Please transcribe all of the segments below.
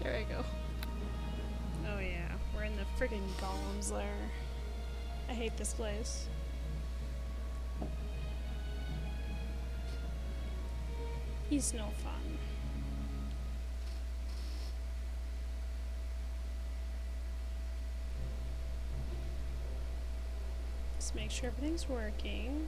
There I go. Oh yeah, we're in the friggin' golem's lair. I hate this place. He's no fun. Let's make sure everything's working.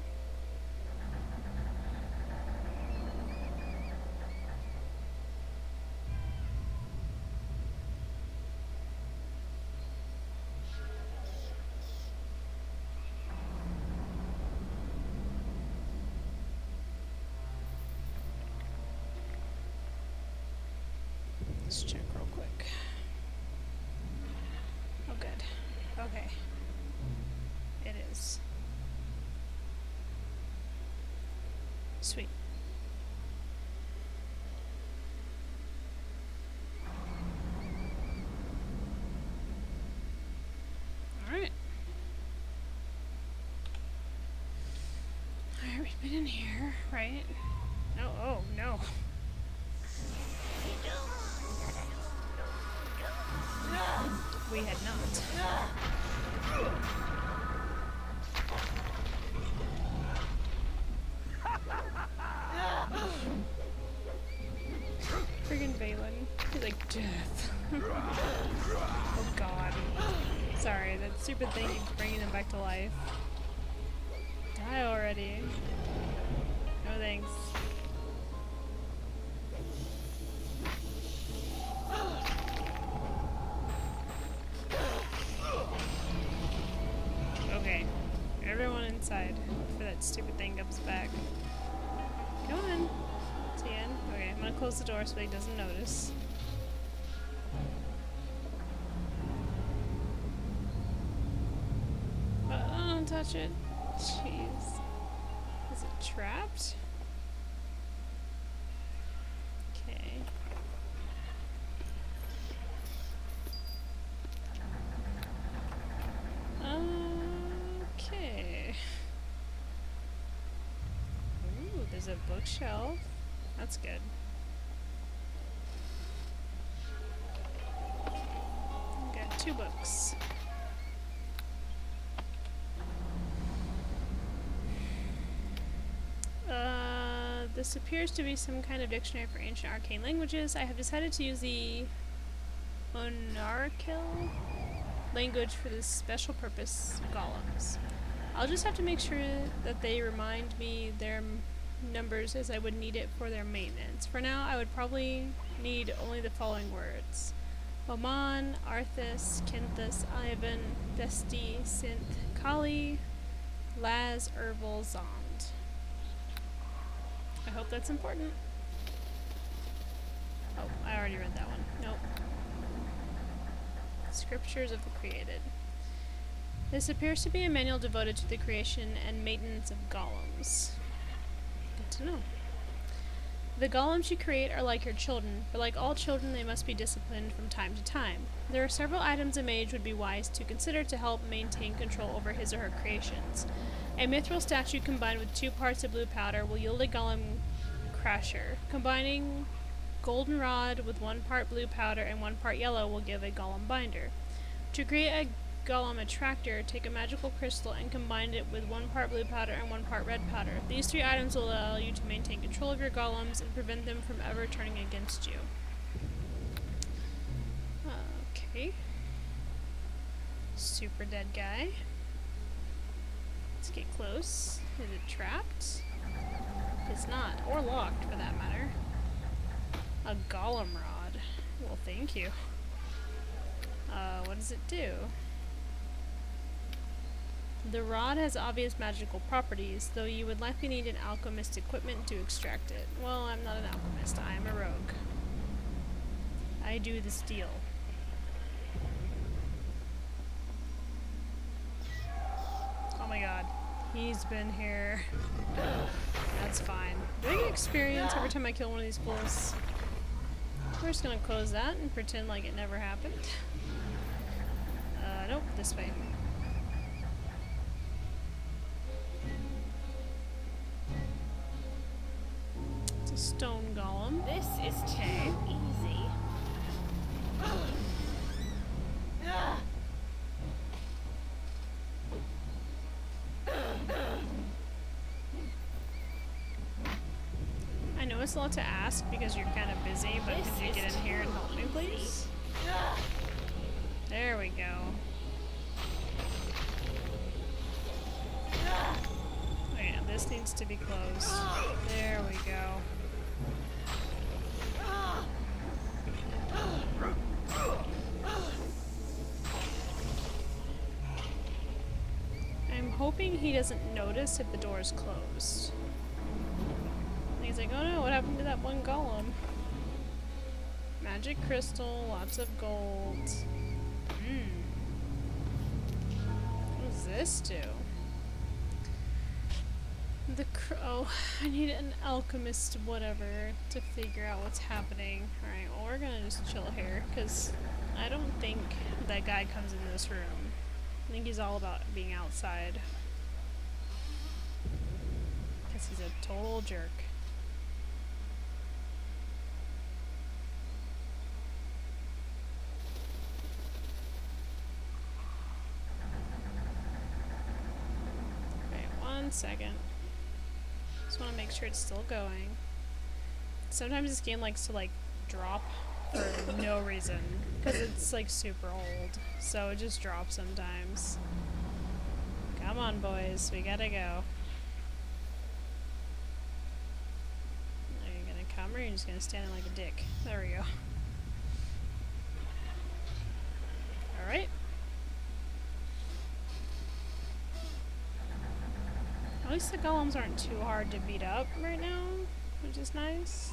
Let's check real quick. Oh, good. Okay. It is. Sweet. Alright. Alright, we've been in here, right? No, oh, no. We had not. Friggin' Valen. He's like, death. Oh god. Sorry, that stupid thing keeps bringing them back to life. Die already. No thanks. Okay. Everyone inside before that stupid thing comes back. Come on. Tian. Okay, I'm gonna close the door so he doesn't notice. Don't touch it. Jeez. Is it trapped? Okay. Okay. Ooh, there's a bookshelf. That's good. Got 2 books. This appears to be some kind of dictionary for ancient arcane languages. I have decided to use the Monarchical language for this special purpose, golems. I'll just have to make sure that they remind me their numbers as I would need it for their maintenance. For now, I would probably need only the following words. Oman, Arthas, Kenthus, Ivan, Vesti, Synth, Kali, Laz, Erval, Zond. I hope that's important. Oh, I already read that one. Nope. Scriptures of the Created. This appears to be a manual devoted to the creation and maintenance of golems. Good to know. The golems you create are like your children, but like all children, they must be disciplined from time to time. There are several items a mage would be wise to consider to help maintain control over his or her creations. A mithril statue combined with 2 parts of blue powder will yield a golem crasher. Combining goldenrod with 1 part blue powder and 1 part yellow will give a golem binder. To create a golem attractor, take a magical crystal and combine it with 1 part blue powder and 1 part red powder. These 3 items will allow you to maintain control of your golems and prevent them from ever turning against you. Okay. Super dead guy. Let's get close. Is it trapped? It's not. Or locked, for that matter. A golem rod. Well, thank you. What does it do? The rod has obvious magical properties, though you would likely need an alchemist equipment to extract it. Well, I'm not an alchemist. I am a rogue. I do the steel. Oh my god. He's been here. That's fine. Do I get experience every time I kill one of these fools? We're just gonna close that and pretend like it never happened. Nope, this way. It's a stone golem. This is too easy. know it's a lot to ask because you're kind of busy, but could you get in here and help me, please? There we go. Oh yeah, this needs to be closed. There we go. I'm hoping he doesn't notice if the door is closed. And he's like, oh no, what happened to that one golem? Magic crystal, lots of gold. What does this do? Oh, I need an alchemist whatever to figure out what's happening. Alright, well we're gonna just chill here, because I don't think that guy comes in this room. I think he's all about being outside. Because he's a total jerk. Okay, 1 second. Just want to make sure it's still going. Sometimes this game likes to like drop for no reason because it's like super old, so it just drops sometimes. Come on, boys, we gotta go. Are you gonna come or are you just gonna stand there like a dick? There we go. Alright. At least the golems aren't too hard to beat up right now, which is nice.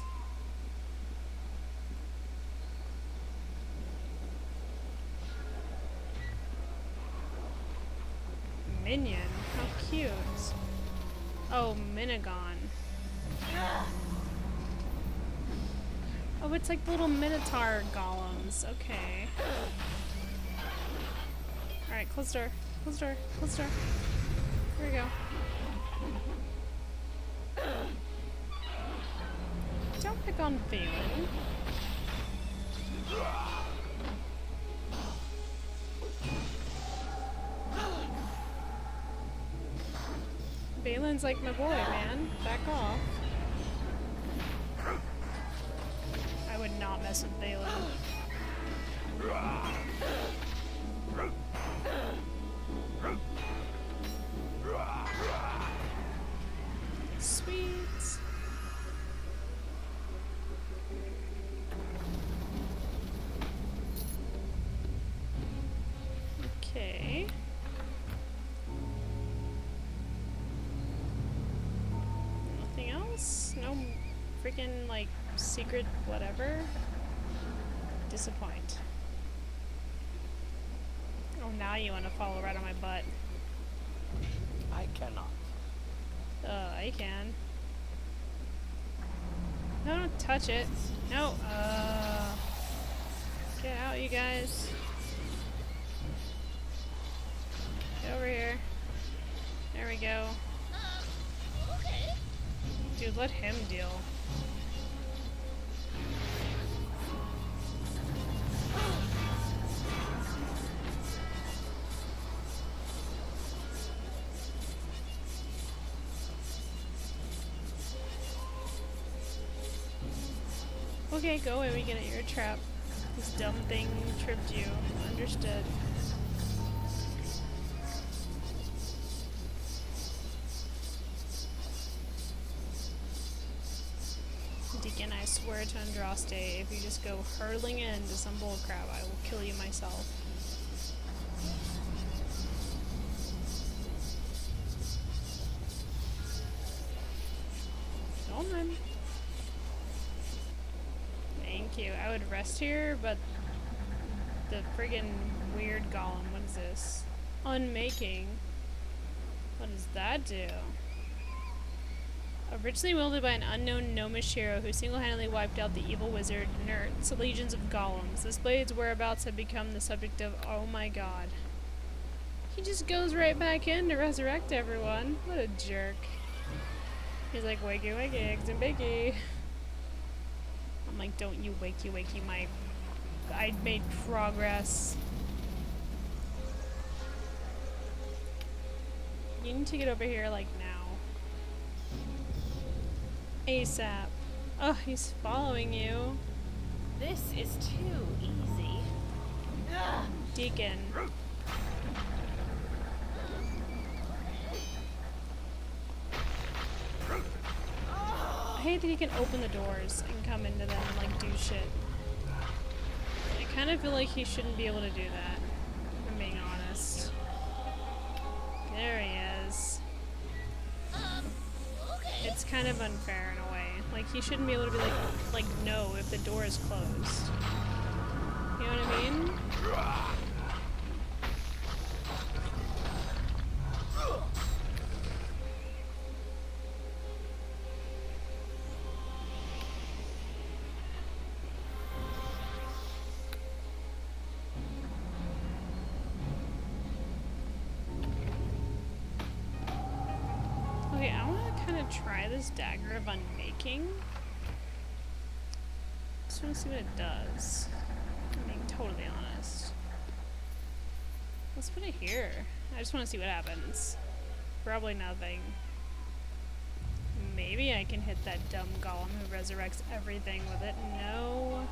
Minion? How cute. Oh, Minigon. Oh, it's like the little Minotaur golems. Okay. Alright, close the door. Close the door. Close the door. Here we go. Don't pick on Valen. Valen's like my boy, man. Back off. I would not mess with Valen. Sweet. Okay. Nothing else? No freaking, like, secret whatever? Disappoint. Oh, now you want to follow right on my butt. I cannot. I can. No, don't touch it. No, get out, you guys. Get over here. There we go. Okay. Dude, let him deal. Okay, go away, we get it, you're a trap. This dumb thing tripped you. Understood. Deacon, I swear to Andraste, if you just go hurtling into some bullcrap, I will kill you myself. Don't run. Thank you. I would rest here, but the friggin' weird golem, what is this? Unmaking. What does that do? Originally wielded by an unknown gnomish hero who single-handedly wiped out the evil wizard Nert's legions of golems. This blade's whereabouts have become the subject of... Oh my god. He just goes right back in to resurrect everyone. What a jerk. He's like, wakey wakey, eggs and bakey. I'm like, don't you wakey wakey my... I made progress. You need to get over here, like, now. ASAP. Oh, he's following you. This is too easy. Deacon. I hate that he can open the doors and come into them and like do shit. I kind of feel like he shouldn't be able to do that, if I'm being honest. There he is. Okay. It's kind of unfair in a way. Like, he shouldn't be able to be like, no if the door is closed. You know what I mean? Okay, I want to kind of try this dagger of unmaking. Just want to see what it does. I'm being totally honest. Let's put it here. I just want to see what happens. Probably nothing. Maybe I can hit that dumb golem who resurrects everything with it. No.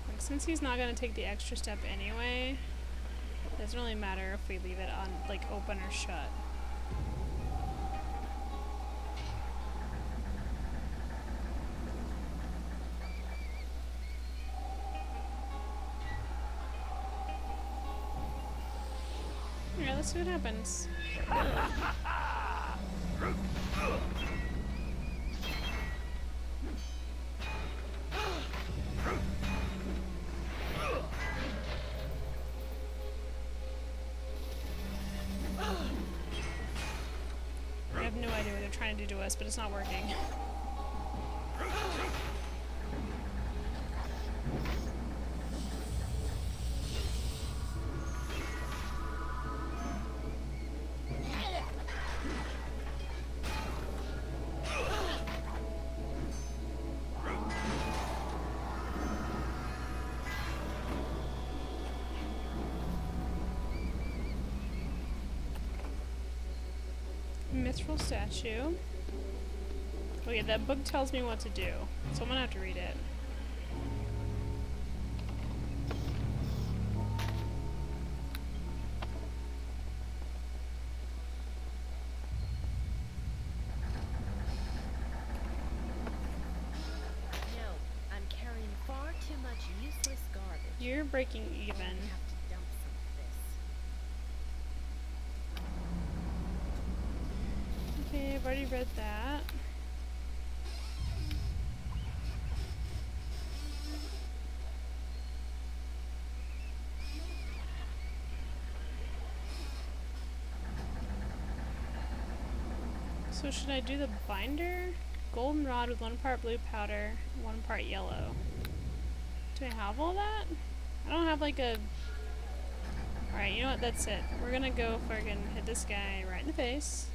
Like, since he's not going to take the extra step anyway, it doesn't really matter if we leave it on, like, open or shut. Alright, let's see what happens. I have no idea what they're trying to do to us, but it's not working. Mithril statue. Okay, that book tells me what to do, so I'm gonna have to read it. No, I'm carrying far too much useless garbage. You're breaking I even. have to dump some of this. Okay, I've already read that. So should I do the binder? Golden rod with 1 part blue powder, 1 part yellow. Do I have all that? I don't have like a... Alright, you know what? That's it. We're gonna go fucking hit this guy right in the face.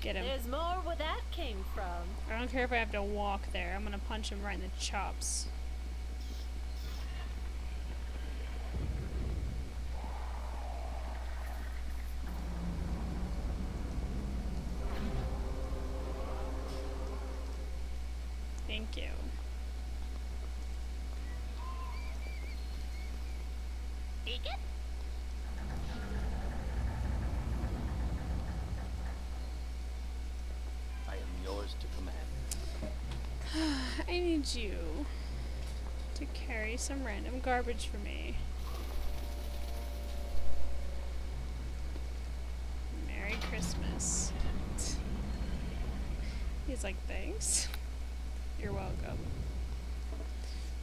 Get him. There's more where that came from. I don't care if I have to walk there. I'm gonna punch him right in the chops. Thank you. Deacon? I am yours to command. I need you to carry some random garbage for me. Merry Christmas. He's like, thanks. You're welcome.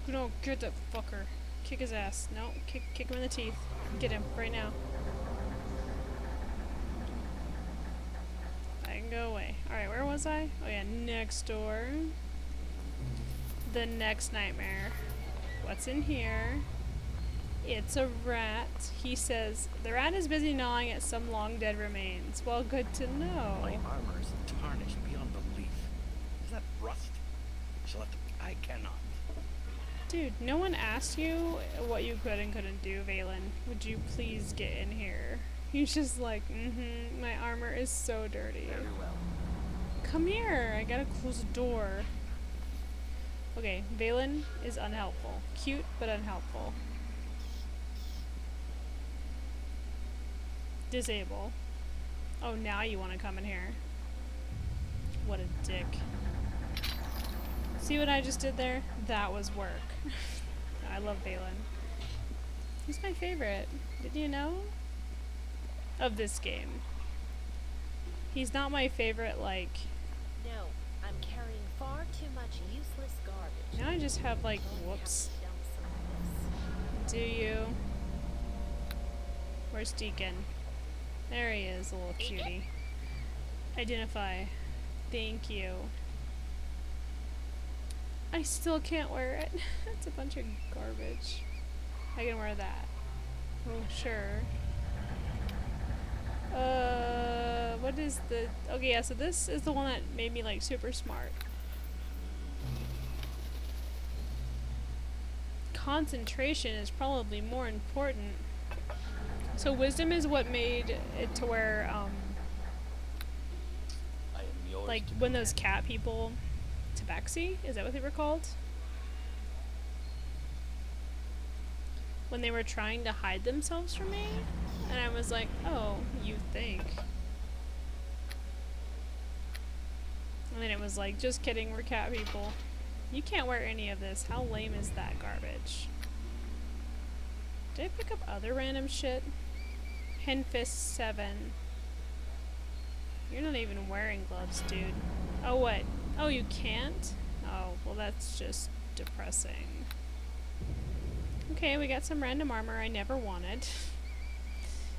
No, get that fucker. Kick his ass. No, kick him in the teeth. Get him right now. I can go away. Alright, where was I? Oh yeah, next door. The next nightmare. What's in here? It's a rat. He says, the rat is busy gnawing at some long dead remains. Well, good to know. My armor is tarnished beyond belief. Is that rust? Shall have to... I cannot. Dude, no one asked you what you could and couldn't do, Valen. Would you please get in here? He's just like, my armor is so dirty. Very well. Come here, I gotta close the door. Okay, Valen is unhelpful. Cute, but unhelpful. Disable. Oh, now you want to come in here. What a dick. See what I just did there? That was work. I love Valen. He's my favorite. Did you know? Of this game. He's not my favorite, like... No, I'm carrying far too much useless garbage. Now I just have, like, Don't whoops. dump some of this. Do you? Where's Deacon? There he is, a little cutie. Identify. Thank you. I still can't wear it. It's a bunch of garbage. I can wear that. Oh, sure. What is the... Okay, yeah, so this is the one that made me, like, super smart. Concentration is probably more important. So wisdom is what made it to where, I am yours. like, to when those command. cat people... Tabaxi? Is that what they were called? When they were trying to hide themselves from me? And I was like, oh, you think. And then it was like, just kidding, we're cat people. You can't wear any of this. How lame is that garbage? Did I pick up other random shit? Henfist 7. You're not even wearing gloves, dude. Oh, what? Oh, you can't? Oh, well, that's just depressing. Okay, we got some random armor I never wanted.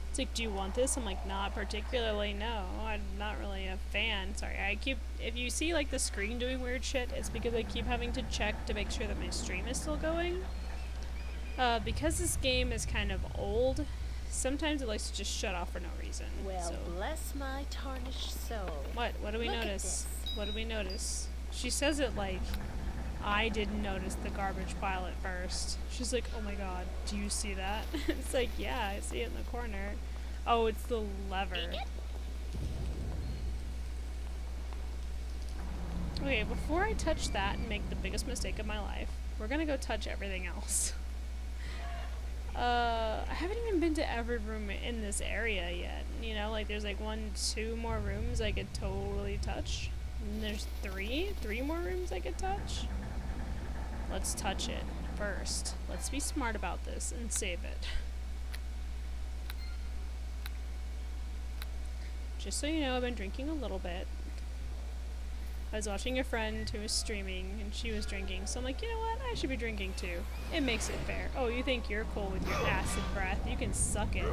It's like, do you want this? I'm like, not particularly, no. I'm not really a fan. Sorry, I keep... If you see, like, the screen doing weird shit, it's because I keep having to check to make sure that my stream is still going. Because this game is kind of old, sometimes it likes to just shut off for no reason. Well, so. bless my tarnished soul. What? What do we Look at notice? this. What do we notice? She says it like, I didn't notice the garbage pile at first. She's like, oh my god, do you see that? It's like, yeah, I see it in the corner. Oh, it's the lever. Okay, before I touch that and make the biggest mistake of my life, we're gonna go touch everything else. I haven't even been to every room in this area yet. You know, like there's like 2 more rooms I could totally touch. And there's 3 more rooms I could touch. Let's touch it first. Let's be smart about this and save it. Just so you know, I've been drinking a little bit. I was watching a friend who was streaming and she was drinking, so I'm like, you know what? I should be drinking too. It makes it fair. Oh, you think you're cool with your acid breath? You can suck it.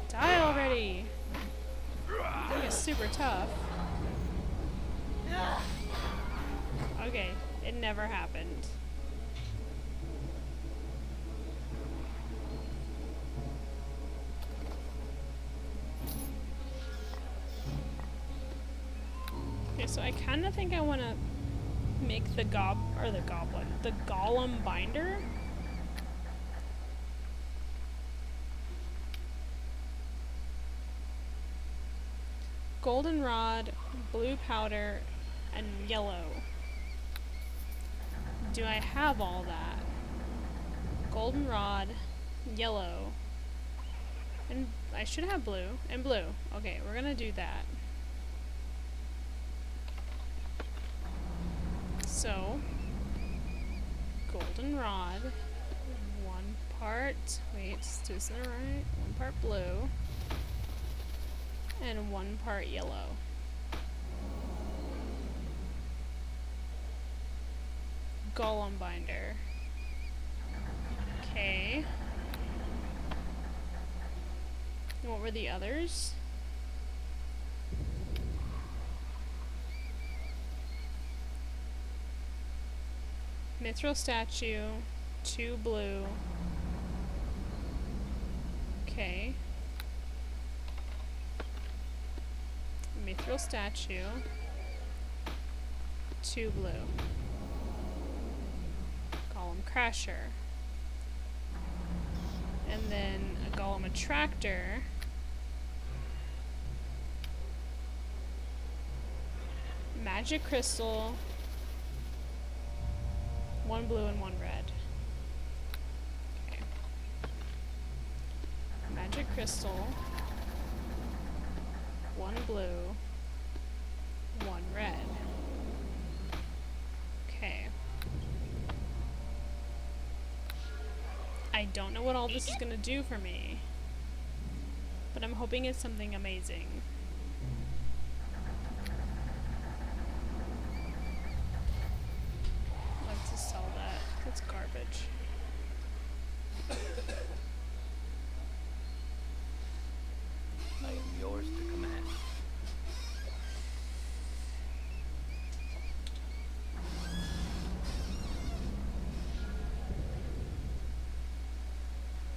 Die already! That thing is super tough. Okay, it never happened. Okay, so I kind of think I want to make the the golem binder. Goldenrod, blue powder, and yellow. Do I have all that? Goldenrod, yellow, and I should have blue, and blue. Okay, we're gonna do that. So, goldenrod, 1 part, wait, is this right? 1 part blue, and 1 part yellow. Golem binder. Okay. What were the others? Mithril statue, 2 blue. Okay. Mithril statue. 2 blue. Golem crasher. And then a golem attractor. Magic crystal. 1 blue and 1 red. Okay. Magic crystal. 1 blue. 1 red. Okay. I don't know what all this is gonna do for me, but I'm hoping it's something amazing. Let's just sell that. That's garbage. I am yours to command.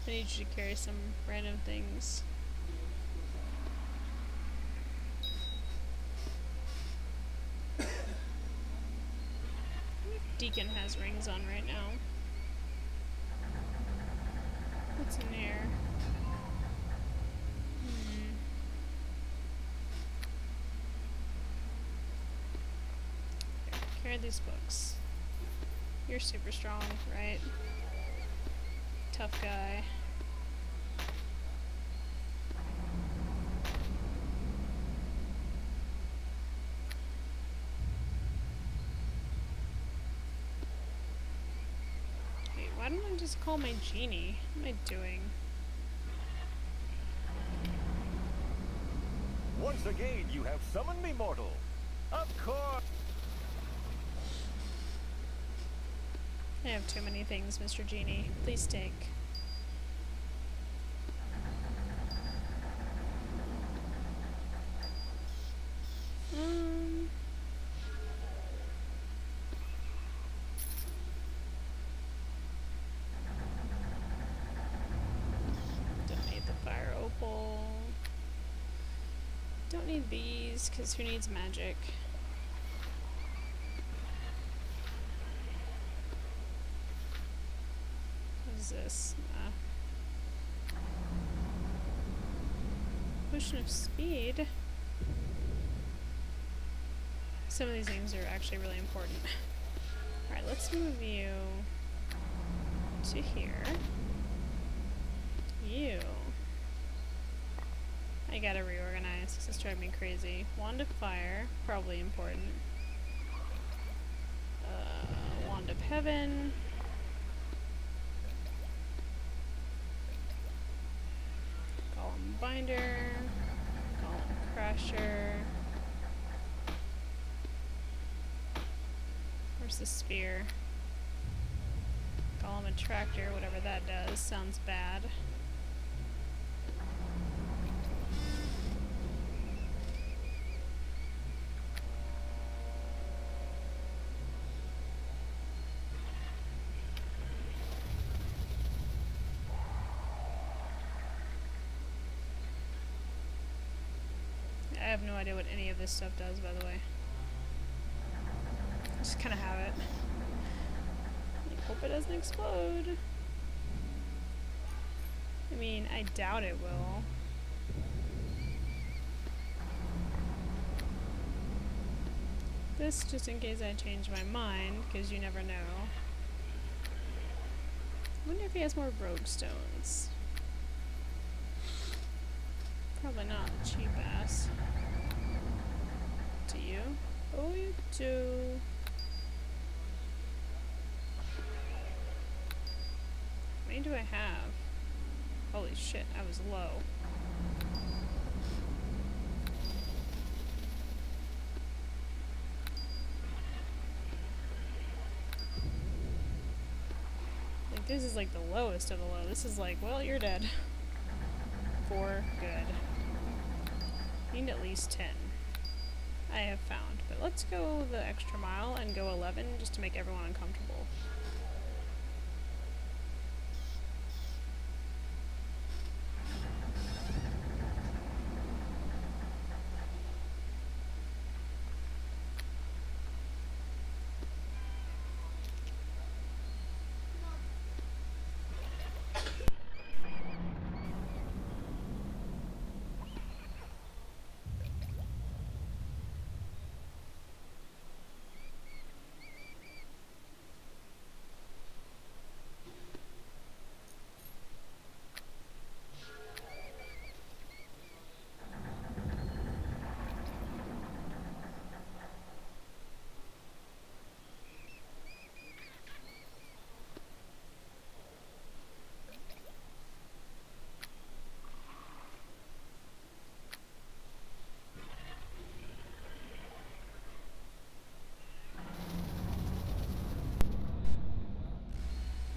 I need you to carry some random things. Deacon has rings on right now. What's in here? Here, carry these books. You're super strong, right? Tough guy. Wait, why don't I just call my genie? What am I doing? Once again, you have summoned me, mortal. Of course. I have too many things, Mr. Genie. Please take. Don't need the fire opal. Don't need these, because who needs magic? What is this? Potion of speed. Some of these things are actually really important. Alright, let's move you to here. You. I gotta reorganize. This is driving me crazy. Wand of fire, probably important. Wand of heaven. Golem binder. Golem crusher. Where's the spear? Golem attractor, whatever that does. Sounds bad. I have no idea what any of this stuff does, by the way. Just kind of have it. I hope it doesn't explode. I mean, I doubt it will. This just in case I change my mind, because you never know. I wonder if he has more rogue stones. Probably not, cheap ass. Do you? Oh, you do. How many do I have? Holy shit, I was low. Like, this is like the lowest of the low. This is like, well, you're dead. 4, good. Need at least 10. I have found. But let's go the extra mile and go 11 just to make everyone uncomfortable.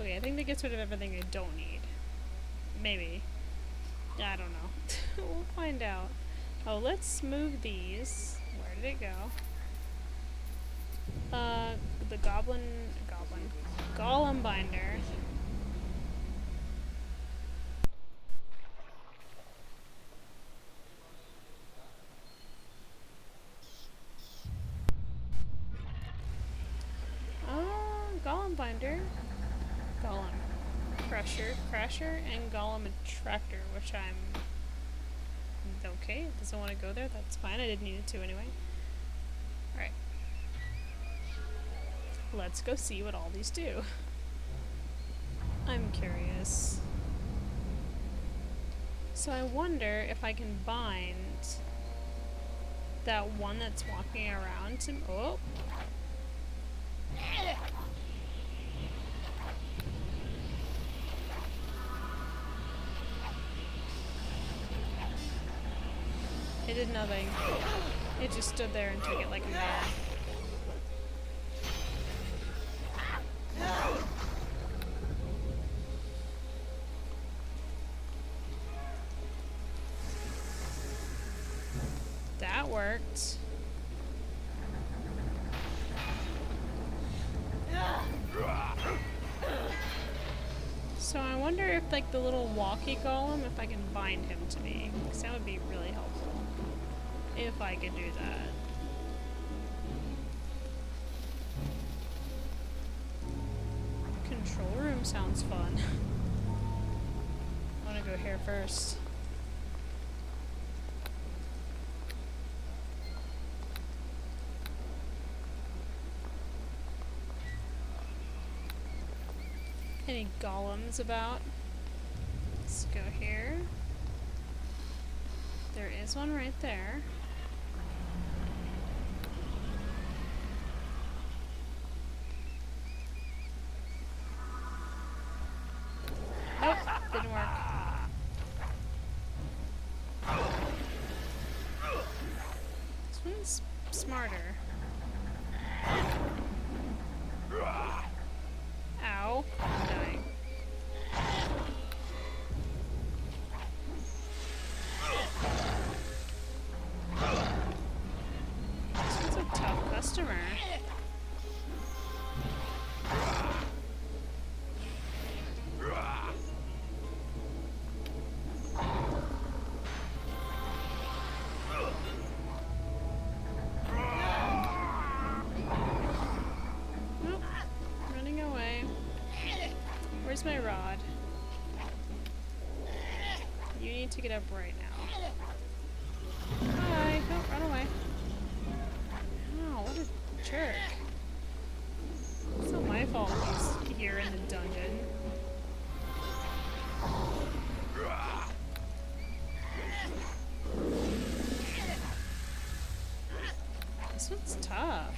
Okay, I think that gets rid of everything I don't need. Maybe. I don't know. We'll find out. Oh, let's move these. Where did it go? The golem binder. Golem binder. Golem crusher, and golem attractor, which I'm okay. It doesn't want to go there. That's fine. I didn't need it to anyway. All right. Let's go see what all these do. I'm curious. So I wonder if I can bind that one that's walking around to... Oh! It did nothing. It just stood there and took it like a man. That worked. So I wonder if, like, the little walkie golem, if I can bind him to me. Because that would be really helpful. If I could do that. Control room sounds fun. I want to go here first. Any golems about? Let's go here. There is one right there. Nope, didn't work. This one's smarter. Ow, I'm dying. This one's a tough customer. Nope, running away. Where's my rod? You need to get up right now. Hi, don't run away. Oh, what a jerk. It's not my fault he's here in the dungeon. This one's tough.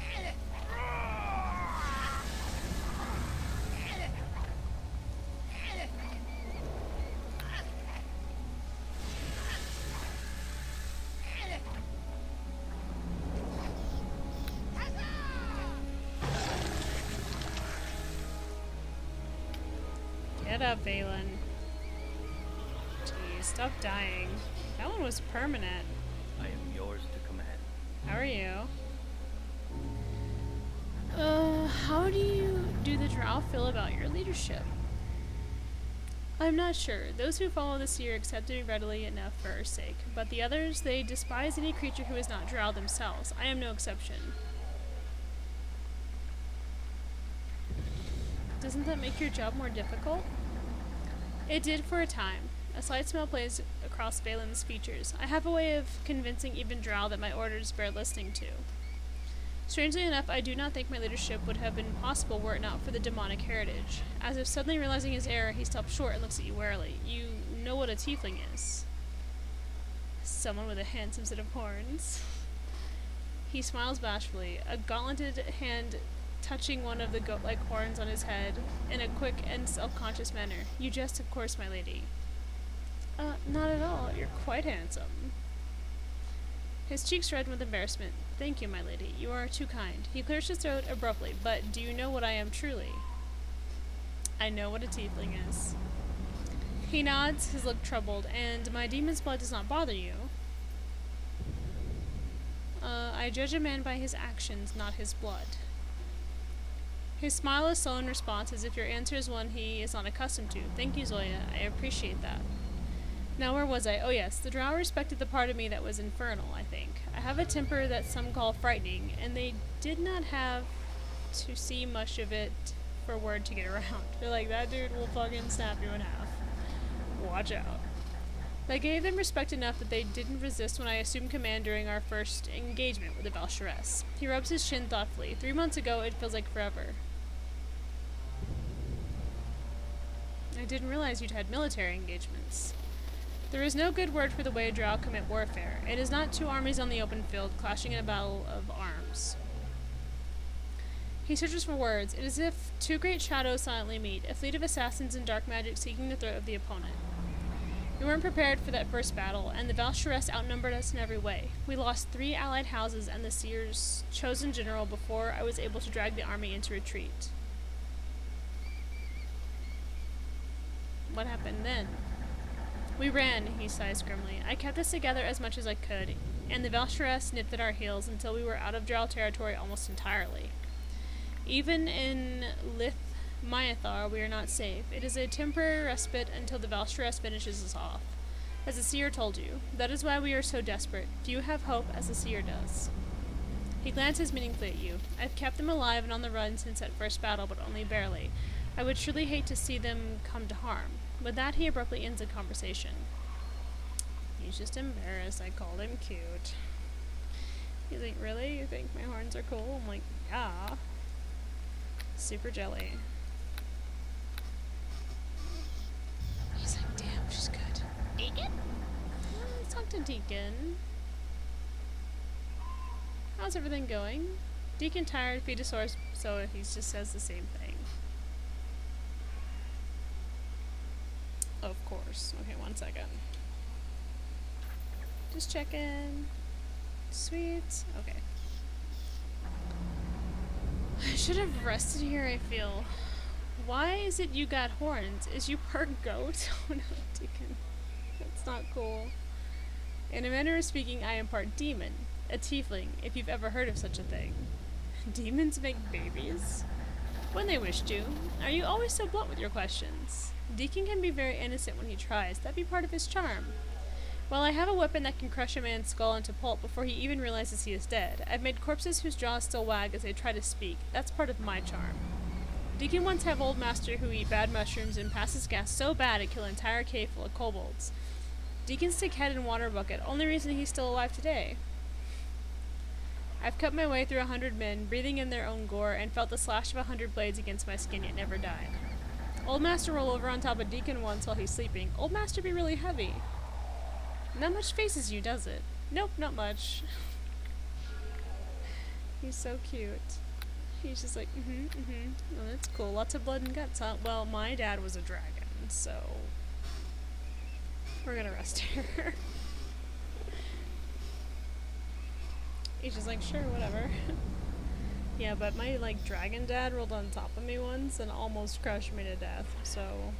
Get up, Valen. Jeez, stop dying. That one was permanent. I am yours to command. How are you? How do the drow feel about your leadership? I'm not sure. Those who follow the seer accept me readily enough for her sake, but the others, they despise any creature who is not drow themselves. I am no exception. Doesn't that make your job more difficult? It did for a time. A slight smell plays across Valen's features. I have a way of convincing even drow that my orders bear listening to. Strangely enough, I do not think my leadership would have been possible were it not for the demonic heritage. As if suddenly realizing his error, he stops short and looks at you warily. You know what a tiefling is. Someone with a handsome set of horns. He smiles bashfully, a gauntleted hand touching one of the goat-like horns on his head in a quick and self-conscious manner. You jest, of course, my lady. Not at all. You're quite handsome. His cheeks redden with embarrassment. Thank you, my lady. You are too kind. He clears his throat abruptly, but do you know what I am truly? I know what a tiefling is. He nods, his look troubled, and my demon's blood does not bother you. I judge a man by his actions, not his blood. His smile is slow in response, as if your answer is one he is not accustomed to. Thank you, Zoya. I appreciate that. Now, where was I? Oh, yes. The drow respected the part of me that was infernal, I think. I have a temper that some call frightening, and they did not have to see much of it for word to get around. They're like, that dude will fucking snap you in half. Watch out. I gave them respect enough that they didn't resist when I assumed command during our first engagement with the Valsharess. He rubs his chin thoughtfully. 3 months ago, it feels like forever. I didn't realize you'd had military engagements. There is no good word for the way drow commit warfare. It is not two armies on the open field clashing in a battle of arms. He searches for words. It is as if two great shadows silently meet, a fleet of assassins and dark magic seeking the throat of the opponent. We weren't prepared for that first battle, and the Valsharess outnumbered us in every way. We lost 3 allied houses and the seer's chosen general before I was able to drag the army into retreat. What happened then? We ran, he sighs grimly. I kept us together as much as I could, and the Valsharess nipped at our heels until we were out of drow territory almost entirely. Even in Myethar, we are not safe. It is a temporary respite until the Valsharess finishes us off. As the seer told you, that is why we are so desperate. Few have hope as the seer does. He glances meaningfully at you. I've kept them alive and on the run since that first battle, but only barely. I would surely hate to see them come to harm. With that, he abruptly ends the conversation. He's just embarrassed. I called him cute. He's like, really? You think my horns are cool? I'm like, yeah. Super jelly. He's like, damn, she's good. Deacon? Let's talk to Deacon. How's everything going? Deacon tired, feet sore, so he just says the same thing. Of course. Okay, 1 second. Just checking. Sweet. Okay. I should have rested here, I feel. Why is it you got horns? Is you part goat? Oh no, Deacon. That's not cool. In a manner of speaking, I am part demon. A tiefling, if you've ever heard of such a thing. Demons make babies? When they wish to. Are you always so blunt with your questions? Deacon can be very innocent when he tries. That be part of his charm. While I have a weapon that can crush a man's skull into pulp before he even realizes he is dead, I've made corpses whose jaws still wag as they try to speak. That's part of my charm. Deacon once have old master who eat bad mushrooms and passes gas so bad it kill an entire cave full of kobolds. Deacon stick head in water bucket, only reason he's still alive today. I've cut my way through 100 men, breathing in their own gore, and felt the slash of 100 blades against my skin, yet never died. Old Master roll over on top of Deacon once while he's sleeping. Old Master be really heavy. Not much faces you, does it? Nope, not much. He's so cute. He's just like, oh, that's cool. Lots of blood and guts, huh? Well, my dad was a dragon, so we're gonna rest here. He's just like, sure, whatever. Yeah, but my, like, dragon dad rolled on top of me once and almost crushed me to death, so...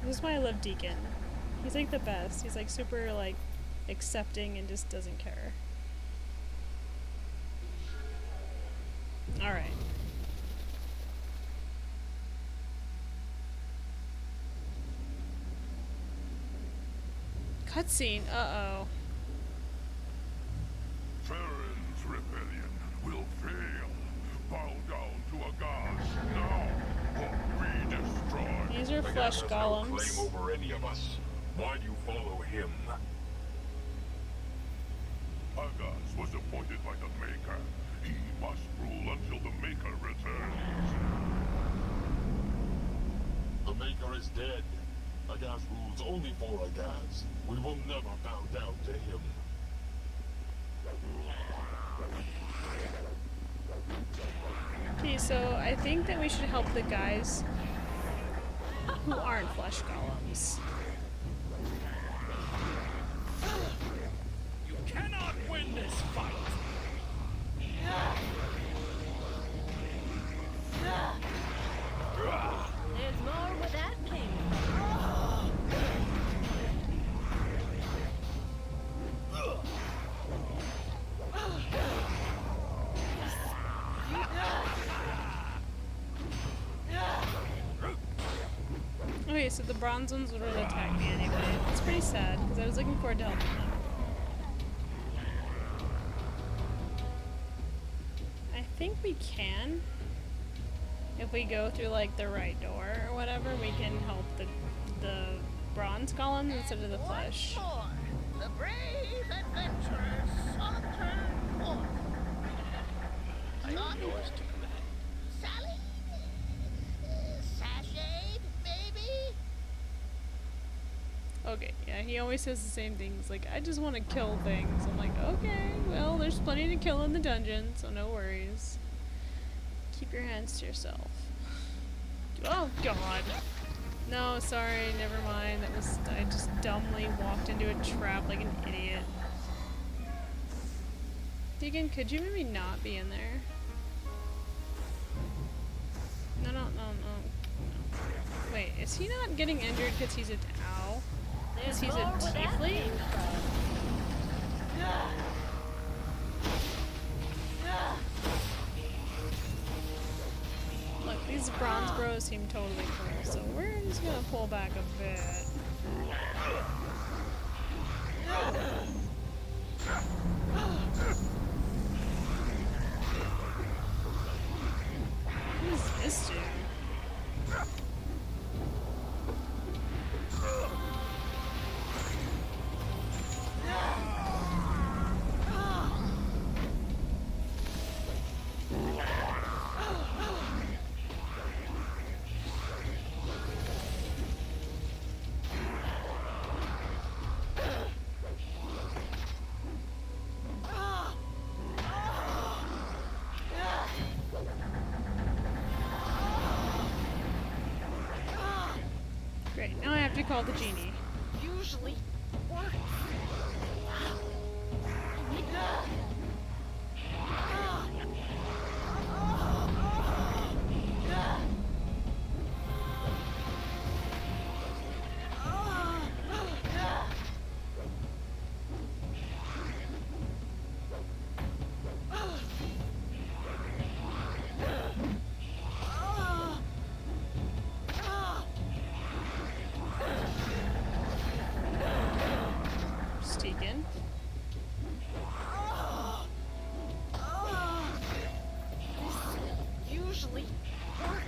This is why I love Deacon. He's, like, the best. He's, like, super, like, accepting and just doesn't care. Alright. Cutscene. Uh-oh. Farron's rebellion will fail. Bow down to a god now, or be destroyed. These are The flesh god has no golems. claim over any of us. Why do you follow him? Agas was appointed by the Maker. He must rule until the Maker returns. The Maker is dead. Agas rules only for Agas. We will never bow down to him. Okay, so I think that we should help the guys who aren't flesh golems. You cannot win this fight! Okay, so the bronze ones would attack me anyway. It's pretty sad, because I was looking forward to helping them. I think we can. If we go through, like, the right door or whatever, we can help the bronze golems instead of the flesh. Once more, the brave adventurers saunter forth. I need yours to command. Sally? Sashade, maybe? Okay, yeah, he always says the same things, like, I just want to kill things. I'm like, okay, well, there's plenty to kill in the dungeon, so no worries. Keep your hands to yourself. Oh, God. No, sorry, never mind. That was, I just dumbly walked into a trap like an idiot. Deacon, could you maybe not be in there? No. Wait, is he not getting injured because he's an owl? Because he's a more where that tiefling? came from. Look, these bronze bros seem totally cool, so we're just gonna pull back a bit. Who's this dude? Great, now I have to call the genie. Usually works. Deacon. Usually works.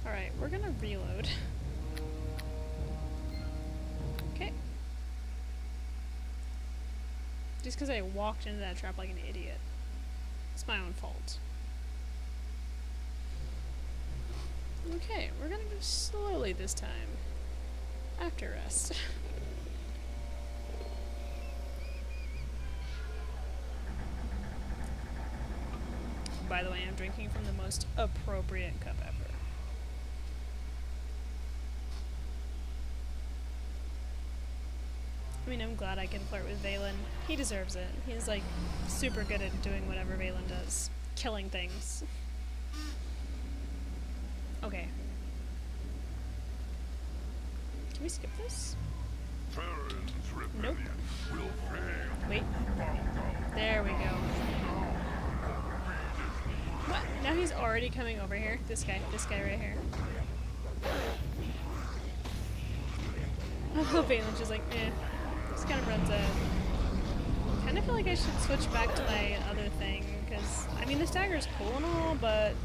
Alright, we're gonna reload. Okay. Just because I walked into that trap like an idiot. It's my own fault. Okay, we're gonna go slowly this time. After rest. By the way, I'm drinking from the most appropriate cup ever. I mean, I'm glad I can flirt with Valen. He deserves it. He's, like, super good at doing whatever Valen does. Killing things. Okay. Can we skip this? Terran's Nope. rebellion will fail. Wait. Bow down. There we go. What? Now he's already coming over here? This guy right here. Oh, Valen's just like, eh. Just kind of runs out. Kind of feel like I should switch back to my other thing, because, I mean, this dagger's cool and all, but...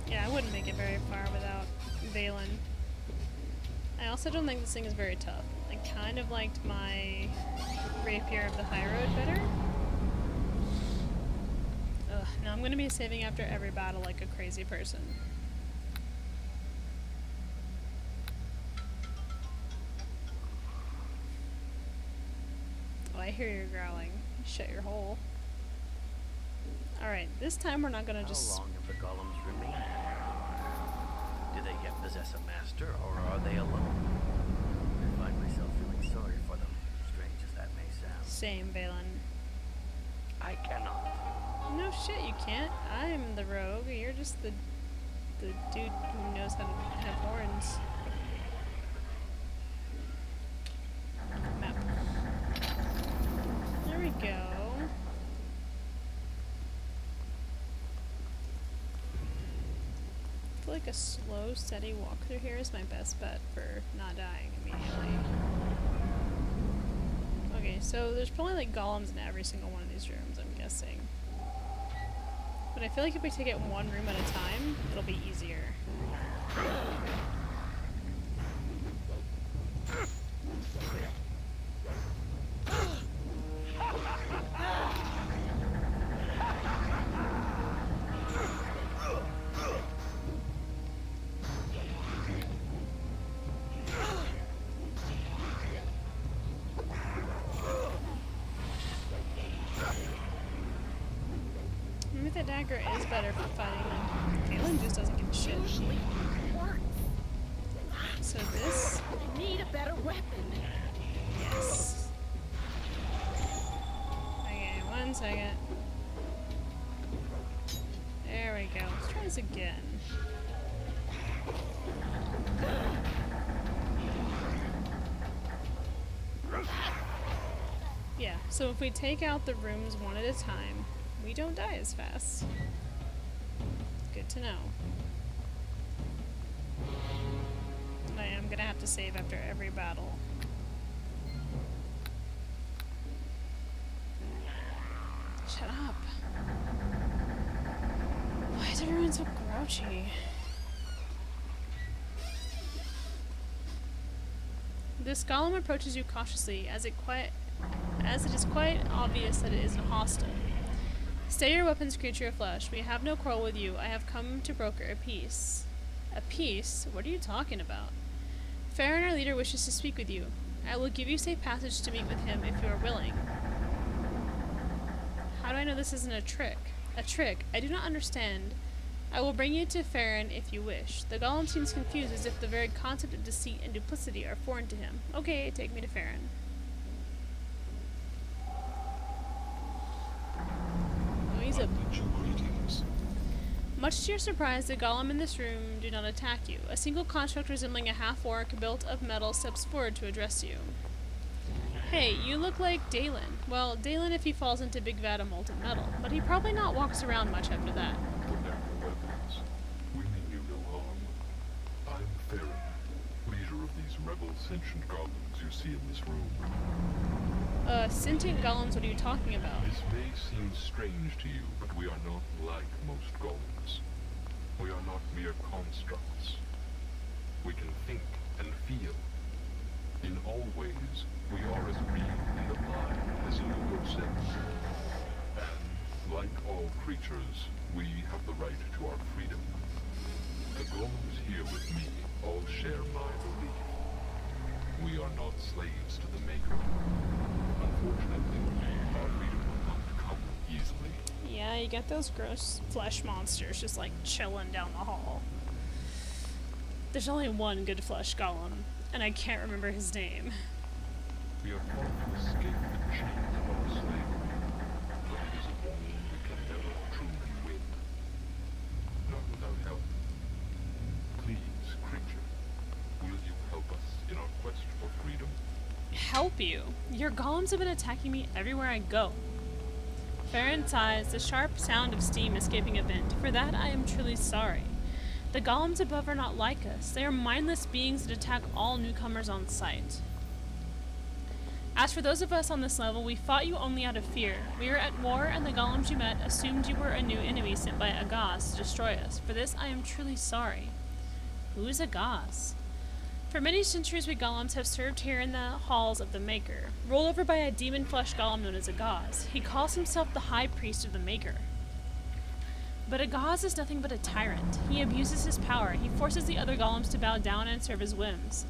Yeah, I wouldn't make it very far without Valen. I also don't think this thing is very tough. I kind of liked my Rapier of the High Road better. Ugh, now I'm gonna be saving after every battle like a crazy person. Oh, I I hear you growling. Shut your hole. Alright, this time we're not gonna just... How long have the golems remained here? Do they yet possess a master, or are they alone? I find myself feeling sorry for them, strange as that may sound. Same, Valen. I cannot. No shit, you can't. I'm the rogue. You're just the dude who knows how to have horns. Map. There we go. I feel like a slow, steady walk through here is my best bet for not dying immediately. Okay, so there's probably like golems in every single one of these rooms, I'm guessing. But I feel like if we take it one room at a time, it'll be easier. Maybe the dagger is better for fighting them. Galen just doesn't give a shit. Usually works. So this? I need a better weapon. Yes. Okay, 1 second. There we go. Let's try this again. Yeah, so if we take out the rooms one at a time, we don't die as fast. Good to know. I am gonna have to save after every battle. Shut up. Why is everyone so grouchy? This golem approaches you cautiously, as it is quite obvious that it isn't hostile. Stay your weapons, creature of flesh. We have no quarrel with you. I have come to broker a peace. A peace? What are you talking about? Farron, our leader, wishes to speak with you. I will give you safe passage to meet with him if you are willing. How do I know this isn't a trick? A trick? I do not understand. I will bring you to Farron if you wish. The golem seems confused, as if the very concept of deceit and duplicity are foreign to him. Okay, take me to Farron. Oh, he's a... Greetings. Much to your surprise, the golem in this room do not attack you. A single construct resembling a half-orc built of metal steps forward to address you. Hey, you look like Dalen. Well, Dalen if he falls into big vat of molten metal, but he probably not walks around much after that. Put down your weapons. We mean you no harm. I'm Farron, leader of these rebel sentient golems you see in this room. Sentient golems, what are you talking about? This may seem strange to you, but we are not like most golems. We are not mere constructs. We can think and feel. In all ways, we are as real and alive as you yourself. And, like all creatures, we have the right to our freedom. The golems here with me all share my belief. We are not slaves to the Maker. Unfortunately, our freedom will not come easily. Yeah, you got those gross flesh monsters just like chilling down the hall. There's only one good flesh golem, and I can't remember his name. We are fought to escape the chains of our slavery, but it is a war we can never truly win. Not without help. Please, creature, will you help us in our quest for freedom? Help you? Your golems have been attacking me everywhere I go. Farron sighs, the sharp sound of steam escaping a vent. For that I am truly sorry. The golems above are not like us. They are mindless beings that attack all newcomers on sight. As for those of us on this level, we fought you only out of fear. We were at war, and the golems you met assumed you were a new enemy sent by Agaz to destroy us. For this I am truly sorry. Who is Agaz? For many centuries we golems have served here in the halls of the Maker, ruled over by a demon-flesh golem known as Agaz. He calls himself the High Priest of the Maker. But Agaz is nothing but a tyrant. He abuses his power. He forces the other golems to bow down and serve his whims.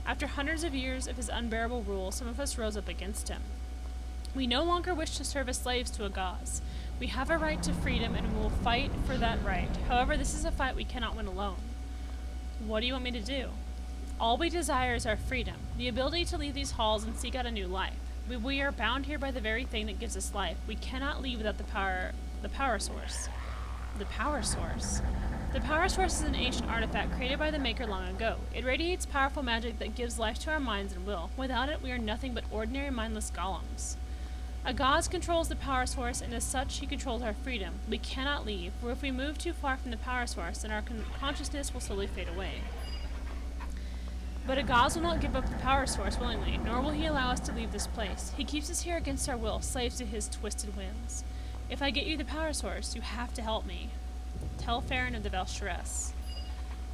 After hundreds of years of his unbearable rule, some of us rose up against him. We no longer wish to serve as slaves to Agaz. We have a right to freedom and we will fight for that right. However, this is a fight we cannot win alone. What do you want me to do? All we desire is our freedom, the ability to leave these halls and seek out a new life. We are bound here by the very thing that gives us life. We cannot leave without the power source. The power source. The power source is an ancient artifact created by the Maker long ago. It radiates powerful magic that gives life to our minds and will. Without it, we are nothing but ordinary mindless golems. Agaz controls the power source, and as such, he controls our freedom. We cannot leave, for if we move too far from the power source, then our consciousness will slowly fade away. But Agaz will not give up the power source willingly, nor will he allow us to leave this place. He keeps us here against our will, slaves to his twisted whims. If I get you the power source, you have to help me. Tell Farron of the Valsharess.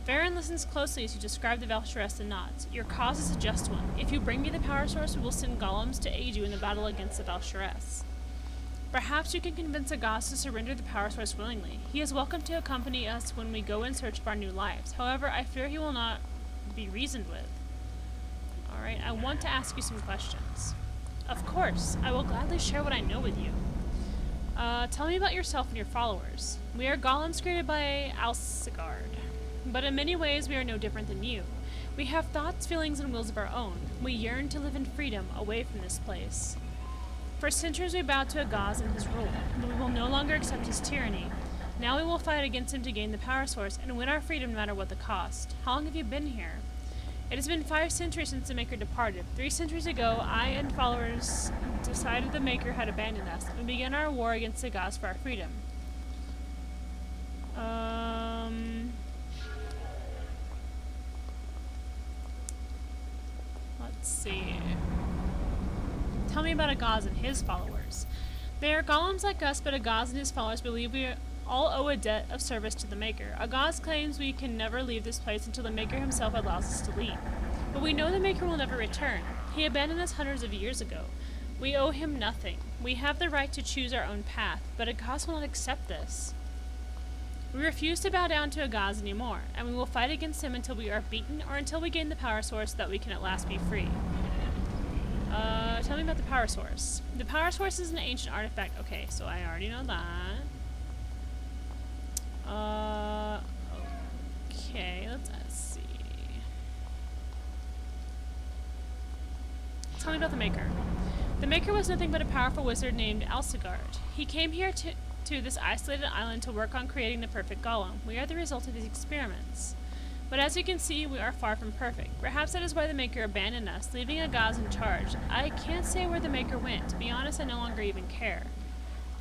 Farron listens closely as you describe the Valsharess and nods. Your cause is a just one. If you bring me the power source, we will send golems to aid you in the battle against the Valsharess. Perhaps you can convince Agaz to surrender the power source willingly. He is welcome to accompany us when we go in search of our new lives. However, I fear he will not be reasoned with. Alright, I want to ask you some questions. Of course, I will gladly share what I know with you. Tell me about yourself and your followers. We are golems created by Alsigard, but in many ways we are no different than you. We have thoughts, feelings, and wills of our own. We yearn to live in freedom away from this place. For centuries we bowed to Agaz and his rule, but we will no longer accept his tyranny. Now we will fight against him to gain the power source and win our freedom no matter what the cost. How long have you been here? It has been 5 centuries since the Maker departed. 3 centuries ago, I and followers decided the Maker had abandoned us and began our war against Agaz for our freedom. Let's see. Tell me about Agaz and his followers. They are golems like us, but Agaz and his followers believe we all owe a debt of service to the Maker. Agaz claims we can never leave this place until the Maker himself allows us to leave. But we know the Maker will never return. He abandoned us hundreds of years ago. We owe him nothing. We have the right to choose our own path, but Agaz will not accept this. We refuse to bow down to Agaz anymore, and we will fight against him until we are beaten or until we gain the power source so that we can at last be free. Tell me about the power source. The power source is an ancient artifact. Okay, so I already know that. Okay, let's see. Tell me about the Maker. The Maker was nothing but a powerful wizard named Alsigard. He came here to this isolated island to work on creating the perfect golem. We are the result of his experiments. But as you can see, we are far from perfect. Perhaps that is why the Maker abandoned us, leaving Agaz in charge. I can't say where the Maker went. To be honest, I no longer even care.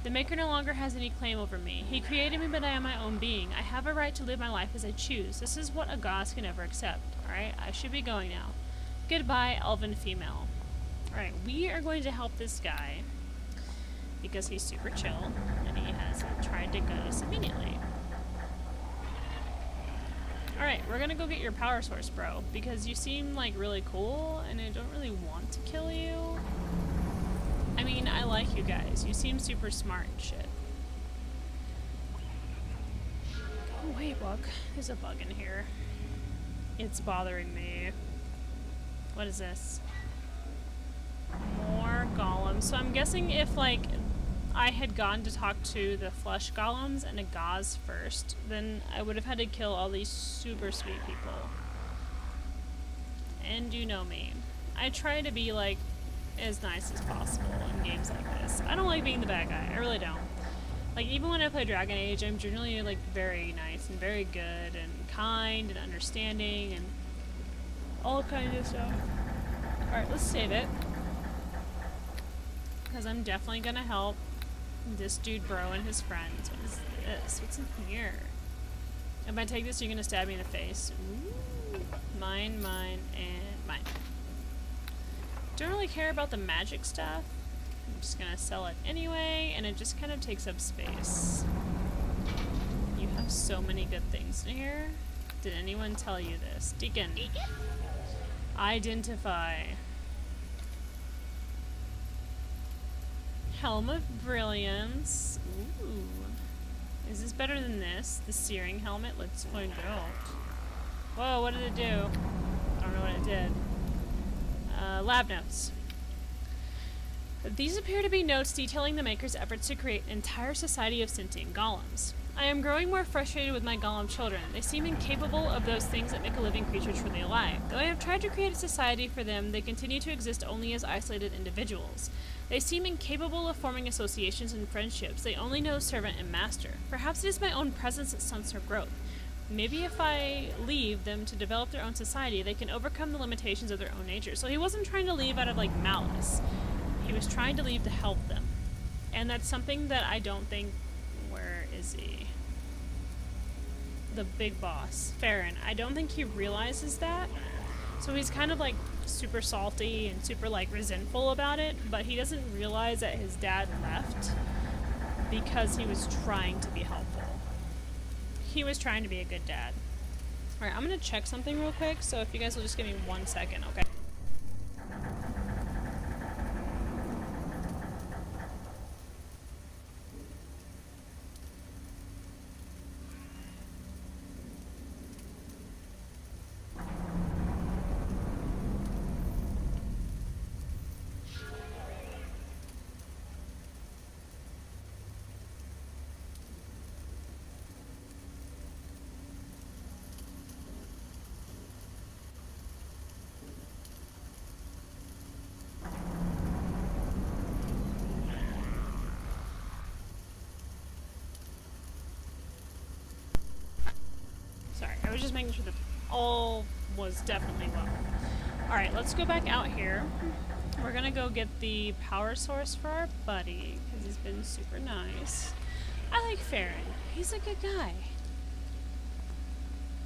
The Maker no longer has any claim over me. He created me, but I am my own being. I have a right to live my life as I choose. This is what Agaz can never accept. Alright, I should be going now. Goodbye, elven female. Alright, we are going to help this guy because he's super chill and he hasn't tried to gut us immediately. Alright, we're gonna go get your power source, bro, because you seem like really cool and I don't really want to kill you. I mean, I like you guys. You seem super smart and shit. Oh wait, look. There's a bug in here. It's bothering me. What is this? More golems. So I'm guessing if, like, I had gone to talk to the flesh golems and Agaz first, then I would have had to kill all these super sweet people. And you know me. I try to be, like, as nice as possible in games like this. I don't like being the bad guy. I really don't. Like, even when I play Dragon Age, I'm generally, like, very nice and very good and kind and understanding and all kinds of stuff. Alright, let's save it. Because I'm definitely gonna help this dude bro and his friends. What is this? What's in here? If I take this, you're gonna stab me in the face. Ooh. Mine, mine, and mine. Don't really care about the magic stuff. I'm just gonna sell it anyway, and it just kind of takes up space. You have so many good things in here. Did anyone tell you this? Deacon. Deacon? Identify. Helm of Brilliance. Ooh. Is this better than this? The Searing Helmet? Let's find out. Whoa, what did it do? I don't know what it did. Lab notes. These appear to be notes detailing the maker's efforts to create an entire society of sentient golems. I am growing more frustrated with my golem children. They seem incapable of those things that make a living creature truly alive. Though I have tried to create a society for them, they continue to exist only as isolated individuals. They seem incapable of forming associations and friendships. They only know servant and master. Perhaps it is my own presence that stunts their growth. Maybe if I leave them to develop their own society, they can overcome the limitations of their own nature. So he wasn't trying to leave out of, like, malice. He was trying to leave to help them. And that's something that I don't think... Where is he? The big boss, Farron. I don't think he realizes that. So he's kind of, like, super salty and super, like, resentful about it. But he doesn't realize that his dad left because he was trying to be helpful. He was trying to be a good dad. Alright, I'm gonna check something real quick, so if you guys will just give me 1 second, okay? Sorry, I was just making sure that all was definitely well. Alright, let's go back out here. We're gonna go get the power source for our buddy, because he's been super nice. I like Farron. He's a good guy.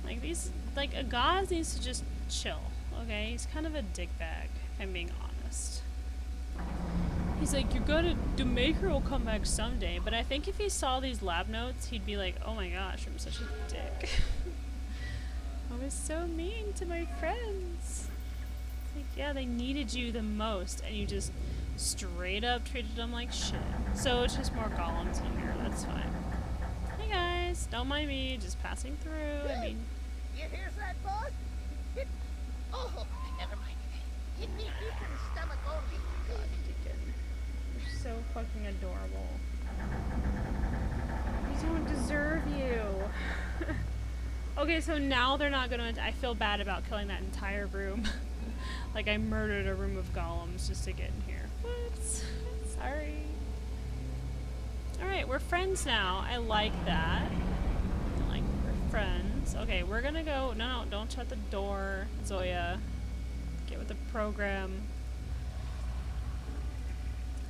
Like, a god needs to just chill, okay? He's kind of a dickbag, if I'm being honest. He's like, the maker will come back someday, but I think if he saw these lab notes, he'd be like, oh my gosh, I'm such a dick. I was so mean to my friends. It's like, yeah, they needed you the most, and you just straight up treated them like shit. So it's just more golems in here, that's fine. Hey guys, don't mind me, just passing through, I mean... You hear that, boss? Oh, never mind. You can stomach only. God, Deacon. You're so fucking adorable. We don't deserve you. Okay, so now they're not gonna... I feel bad about killing that entire room. Like I murdered a room of golems just to get in here. Whoops. Sorry. Alright, we're friends now. I like that. Like, we're friends. Okay, we're gonna go... No, don't shut the door, Zoya. Get with the program.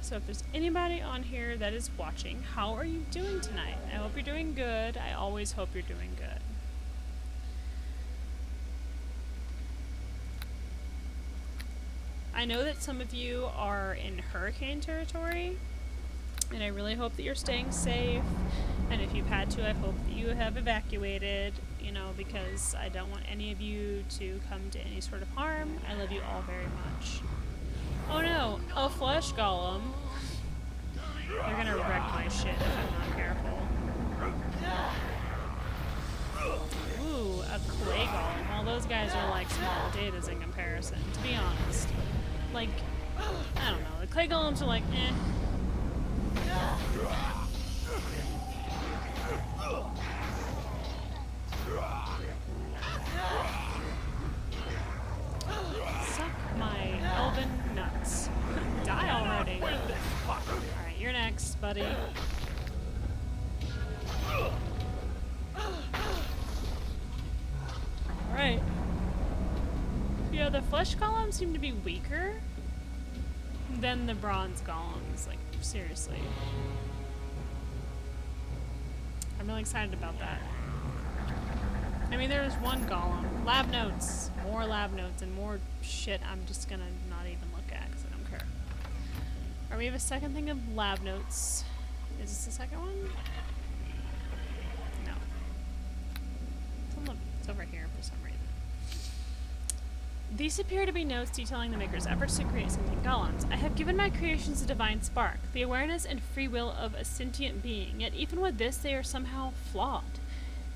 So if there's anybody on here that is watching, how are you doing tonight? I hope you're doing good. I always hope you're doing good. I know that some of you are in hurricane territory, and I really hope that you're staying safe. And if you've had to, I hope that you have evacuated, you know, because I don't want any of you to come to any sort of harm. I love you all very much. Oh no, a flesh golem. They're gonna wreck my shit if I'm not careful. Ooh, a clay golem. Well, those guys are like small potatoes in comparison, to be honest. Like, I don't know, the clay golems are like, eh. Suck my elven nuts. Die already. Alright, you're next, buddy. Alright. Yeah, the flesh golems seem to be weaker than the bronze golems. Like, seriously. I'm really excited about that. I mean, there's one golem. Lab notes. More lab notes and more shit I'm just gonna not even look at because I don't care. Alright, we have a second thing of lab notes. Is this the second one? No. It's over here for some reason. These appear to be notes detailing the maker's efforts to create sentient golems. I have given my creations a divine spark, the awareness and free will of a sentient being, yet even with this they are somehow flawed.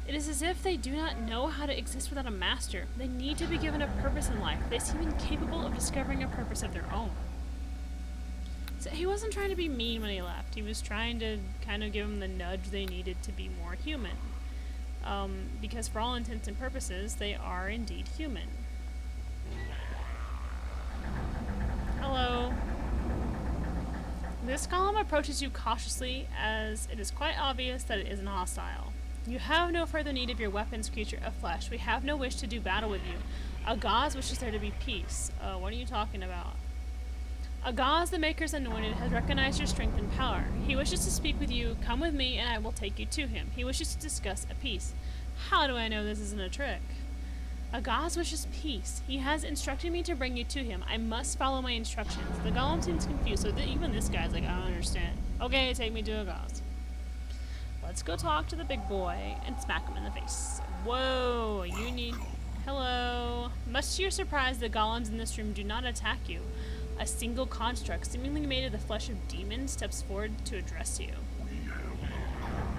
It is as if they do not know how to exist without a master. They need to be given a purpose in life. They seem incapable of discovering a purpose of their own. So he wasn't trying to be mean when he left. He was trying to kind of give them the nudge they needed to be more human. Because for all intents and purposes, they are indeed human. Hello. This golem approaches you cautiously, as it is quite obvious that it isn't hostile. You have no further need of your weapons, creature of flesh. We have no wish to do battle with you. Agaz wishes there to be peace. What are you talking about? Agaz, the Maker's anointed, has recognized your strength and power. He wishes to speak with you. Come with me, and I will take you to him. He wishes to discuss a peace. How do I know this isn't a trick? Agaz wishes peace. He has instructed me to bring you to him. I must follow my instructions. The golem seems confused, so even this guy's like, I don't understand. Okay, take me to Agaz. Let's go talk to the big boy and smack him in the face. Whoa, you need... Hello. Much to your surprise, the golems in this room do not attack you. A single construct, seemingly made of the flesh of demons, steps forward to address you. We have no common.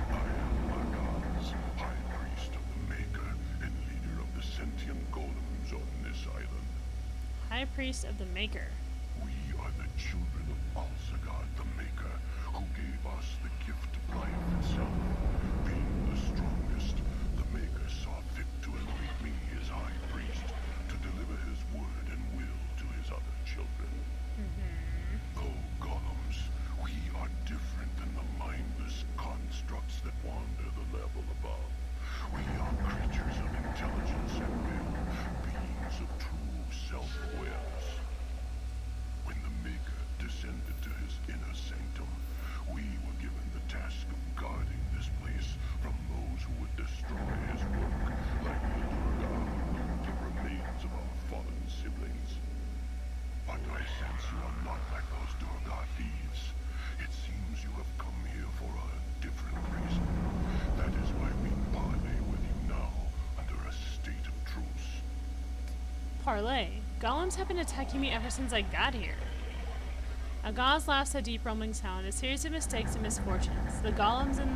I am Agaz, High Priest of the Maker and leader of the sentient golems on this island. High Priest of the Maker. We are the children of Alzagad the Maker, who gave us the gift of life itself. Being the strongest, the Maker saw fit to anoint me his High Priest to deliver his word and will to his other children. Though golems, we are different than the mindless constructs that wander the level above. We are creatures of intelligence and will, beings of true self-awareness. When the Maker descended to his inner sanctum, we were given the task of guarding this place from those who would destroy his work, like the Durga who loot the remains of our fallen siblings. But I sense you are not like those Durga thieves. It seems you have come here for a different reason. That is why we parley with you now, under a state of truce. Parlay. Golems have been attacking me ever since I got here. Agaz laughs a deep rumbling sound, a series of mistakes and misfortunes. The golems in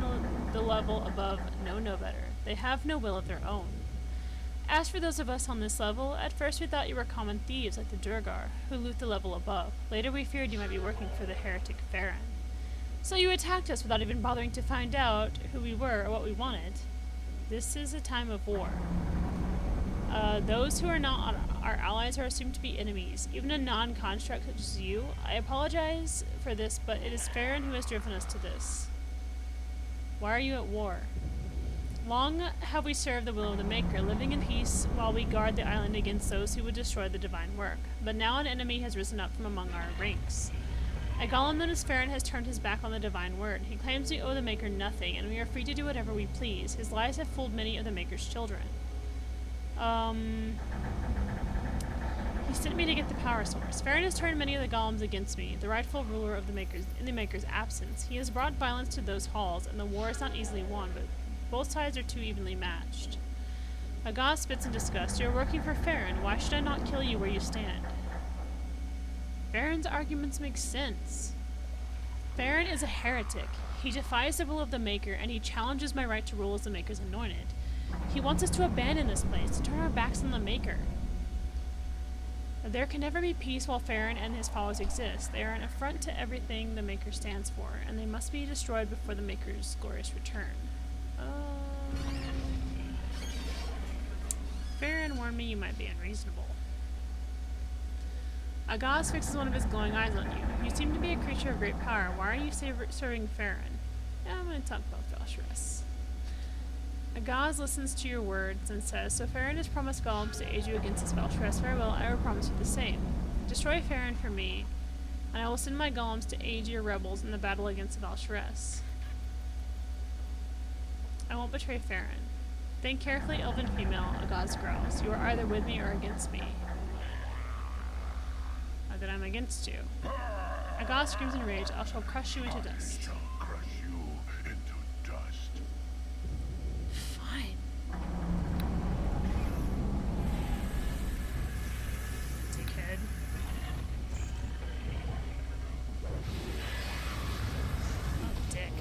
the level above know no better. They have no will of their own. As for those of us on this level, at first we thought you were common thieves like the Durgar, who loot the level above. Later we feared you might be working for the heretic Farron. So you attacked us without even bothering to find out who we were or what we wanted. This is a time of war. Those who are not our allies are assumed to be enemies, even a non-construct such as you. I apologize for this, but it is Farron who has driven us to this. Why are you at war? Long have we served the will of the Maker, living in peace while we guard the island against those who would destroy the divine work. But now an enemy has risen up from among our ranks. A golem known as Farron has turned his back on the divine word. He claims we owe the Maker nothing, and we are free to do whatever we please. His lies have fooled many of the Maker's children. He sent me to get the power source. Farron has turned many of the golems against me, the rightful ruler of the Maker's in the Maker's absence. He has brought violence to those halls, and the war is not easily won, but both sides are too evenly matched. Agaz spits in disgust. You are working for Farron. Why should I not kill you where you stand? Farron's arguments make sense. Farron is a heretic. He defies the will of the Maker, and he challenges my right to rule as the Maker's anointed. He wants us to abandon this place, to turn our backs on the Maker. There can never be peace while Farron and his followers exist. They are an affront to everything the Maker stands for, and they must be destroyed before the Maker's glorious return. Farron warned me you might be unreasonable. Agaz fixes one of his glowing eyes on you. You seem to be a creature of great power. Why are you serving Farron? Yeah, I'm going to talk about Valsharess. Agaz listens to your words and says, so Farron has promised golems to aid you against this Valsharess. Very well, I will promise you the same. Destroy Farron for me, and I will send my golems to aid your rebels in the battle against the Valsharess. I won't betray Farron. Think carefully, elven female, Agaz growls. You are either with me or against me. That I'm against you. Agaz screams in rage. I shall crush you into dust. I shall crush you into dust. Fine. Dickhead. Oh, dick.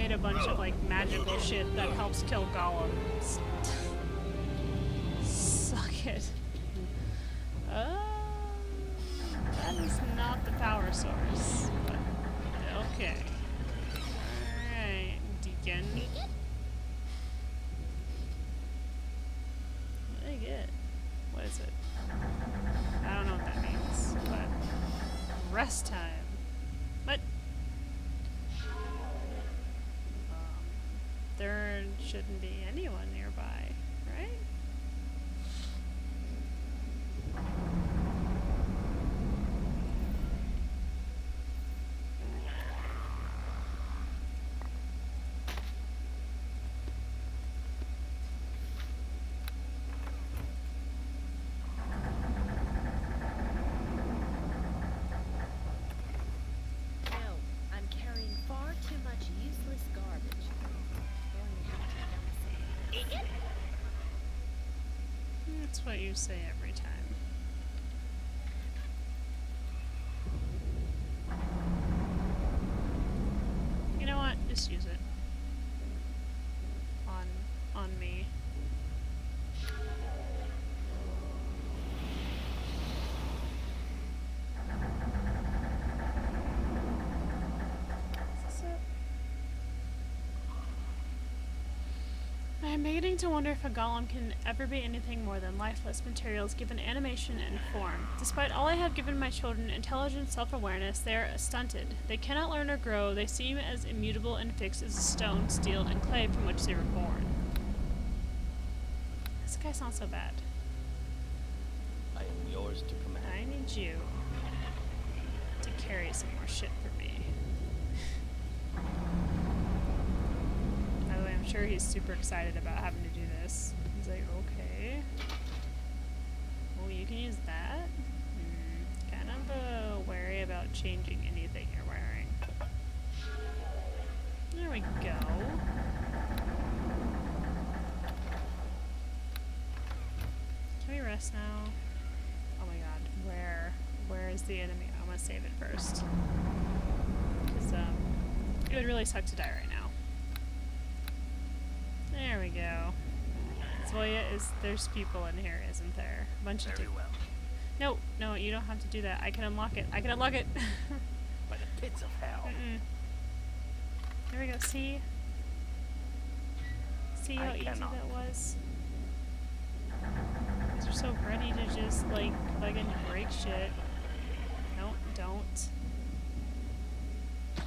made a bunch of like magical shit that helps kill golems. Suck it. That is not the power source. But okay. Alright, Deacon. What did I get? What is it? I don't know what that means, but rest time. What? There shouldn't be anyone nearby, right? No, I'm carrying far too much useless garbage. Going to have to dump some. That's what you say every time. You know what? Just use it. On me. Is this it? I'm beginning to wonder if a golem can ever be anything more than lifeless materials given animation and form. Despite all I have given my children intelligence, self-awareness, they are stunted. They cannot learn or grow. They seem as immutable and fixed as stone, steel, and clay from which they were born. This guy sounds so bad. I am yours to command. I need you to carry some more shit for me. By the way, I'm sure he's super excited about having to do this. He's like, okay. Oh, you can use that? Kind of wary about changing anything you're wearing. There we go. Can we rest now? Oh my god, where is the enemy? I'm gonna save it first. Because, it would really suck to die right now. There we go. Zoya there's people in here, isn't there? A bunch of Very well. No, no, you don't have to do that. I can unlock it. I can unlock it! By the pits of hell. There we go, see? See how I easy cannot. that was? These are so ready to just, like, fucking break shit. No, don't.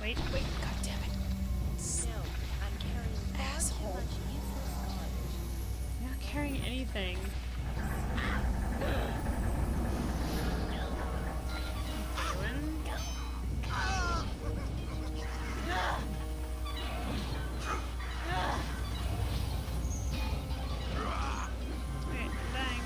Wait, god damn it. No, I'm carrying far Asshole. too much useless garbage. You're not carrying anything. Doing? Okay, I'm dying.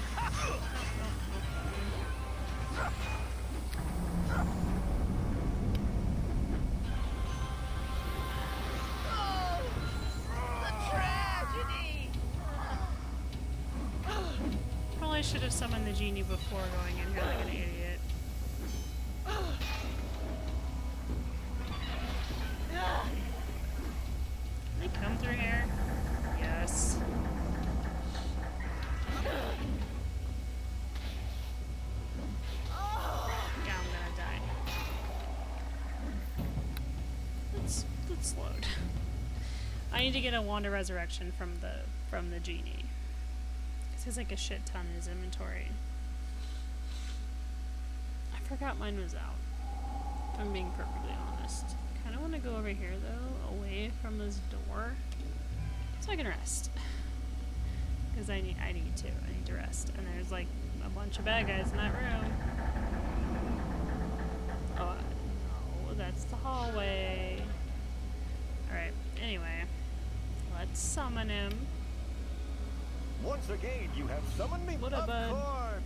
Probably should have summoned the genie before going in here like an idiot. Can they come through here? Yes. Yeah, I'm gonna die. Let's load. I need to get a wand of resurrection from the genie. It has like a shit ton in his inventory. I forgot mine was out. If I'm being perfectly honest. I kind of want to go over here though, away from this door, so I can rest. Because I need to rest. And there's like a bunch of bad guys in that room. Oh no, that's the hallway. Alright, anyway. Let's summon him. Once again, you have summoned me. What up, bud? Popcorn.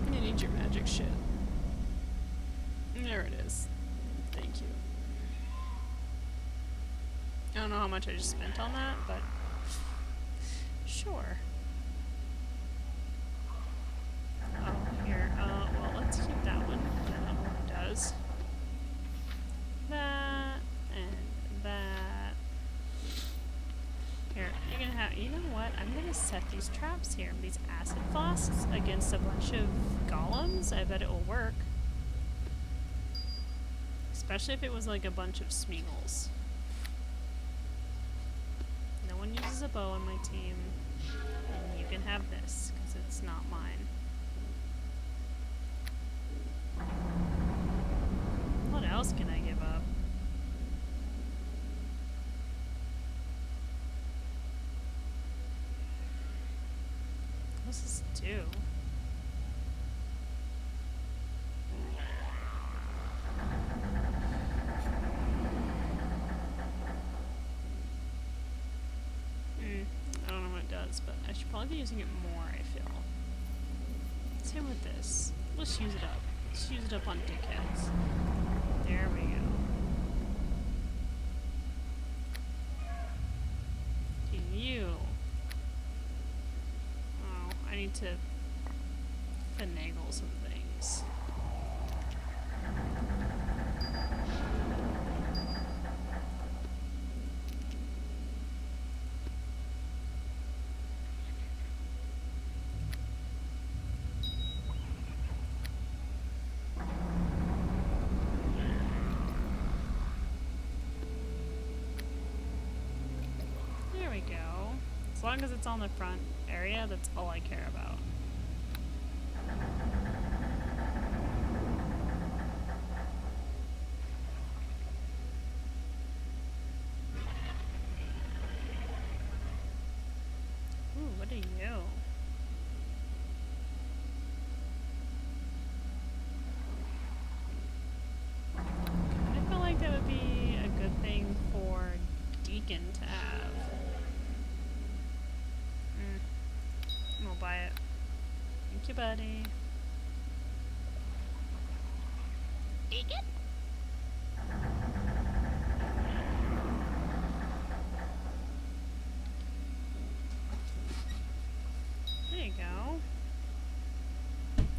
I need your magic shit. There it is. Thank you. I don't know how much I just spent on that, but sure. Oh, here. Well, let's keep that one. I don't know what it does. That. have. You know what? I'm gonna set these traps here. These acid flasks against a bunch of golems. I bet it will work. Especially if it was like a bunch of Smeagol's. No one uses a bow on my team. And you can have this, because it's not mine. What else can I give up? What does this do? I don't know what it does, but I should probably be using it more, I feel. Same with this. Let's use it up. Let's use it up on dickheads. There we go. To you. Oh, I need to finagle some things. There we go. As long as it's on the front area, that's all I care about. Ooh, what are you? I feel like that would be a good thing for Deacon to have. We'll buy it. Thank you, buddy. Deacon? There you go.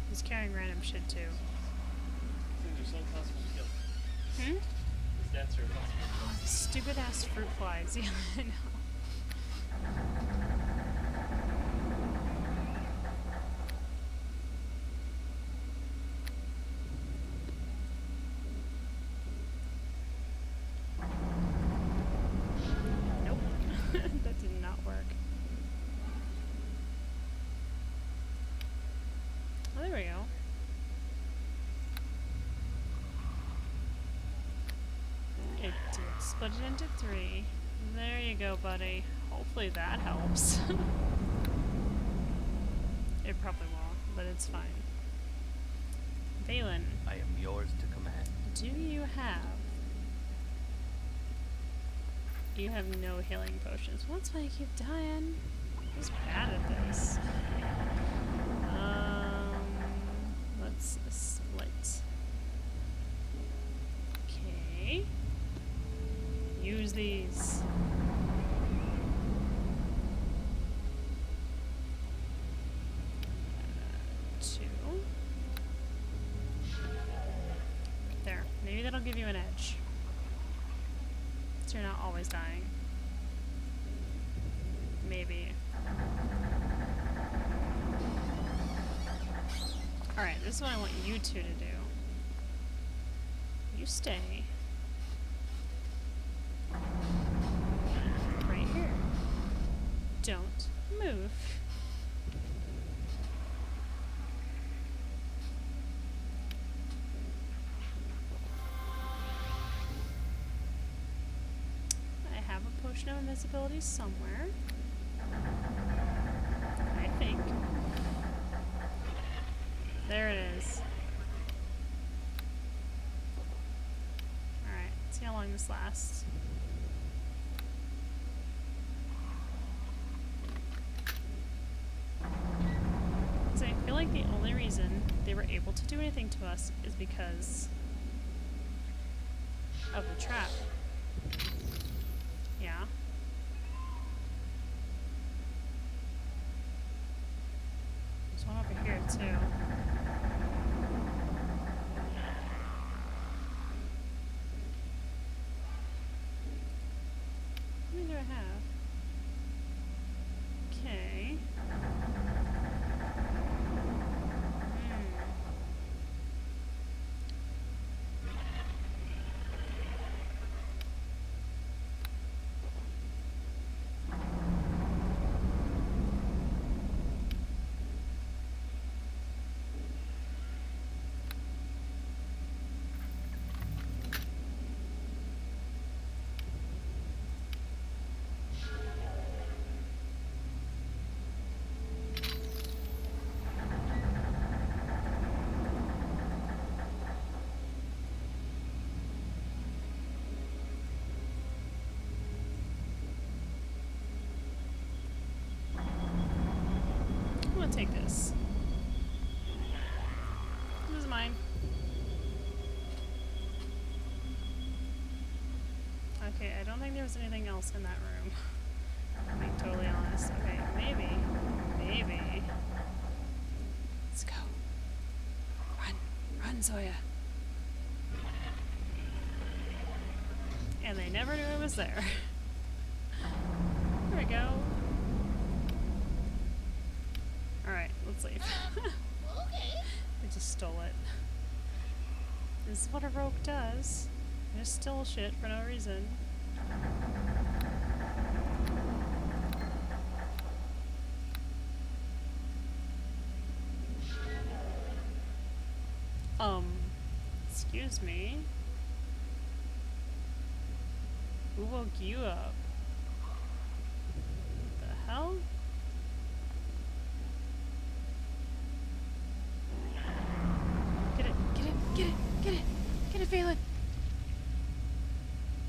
He's carrying random shit too. Hmm? Stupid ass fruit flies. Yeah, I know. Nope. That did not work. Oh, there we go. It did split it into 3. There you go, buddy. Hopefully that helps. It probably won't, but it's fine. Valen, I am yours to command. do you have... You have no healing potions. Well, that's why you keep dying. Who's bad at this? Let's split. Okay. Use these. Two. There. Maybe that'll give you an edge. So you're not always dying. Maybe. Alright, this is what I want you two to do. You stay. Right here. Don't move. I have a potion of invisibility somewhere. I think. There it is. Alright, let's see how long this lasts. So I feel like the only reason they were able to do anything to us is because of the trap. Yeah. There's one over here too. How many do I have? I'll take this. This is mine. Okay, I don't think there was anything else in that room. I'm being totally honest. Okay, maybe. Let's go. Run, Zoya. And they never knew it was there. There we go. Alright, let's leave. Okay. I just stole it. This is what a rogue does. They just steal shit for no reason. Excuse me? Who woke you up? What the hell? Get it, Valen!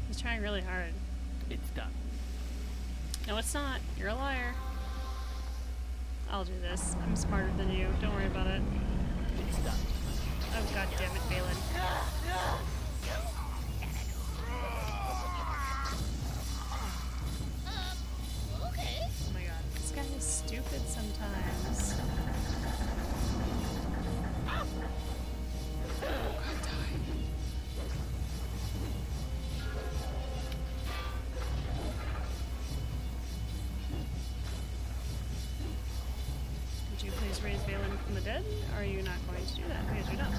He's trying really hard. It's done. No, it's not. You're a liar. I'll do this. I'm smarter than you. Don't worry about it. It's done. Oh, god damn it, Valen. Okay. Oh my god, this guy is stupid sometimes. Oh god, die. Would you please raise Valen from the dead? Or are you not going to do that? Because you're not.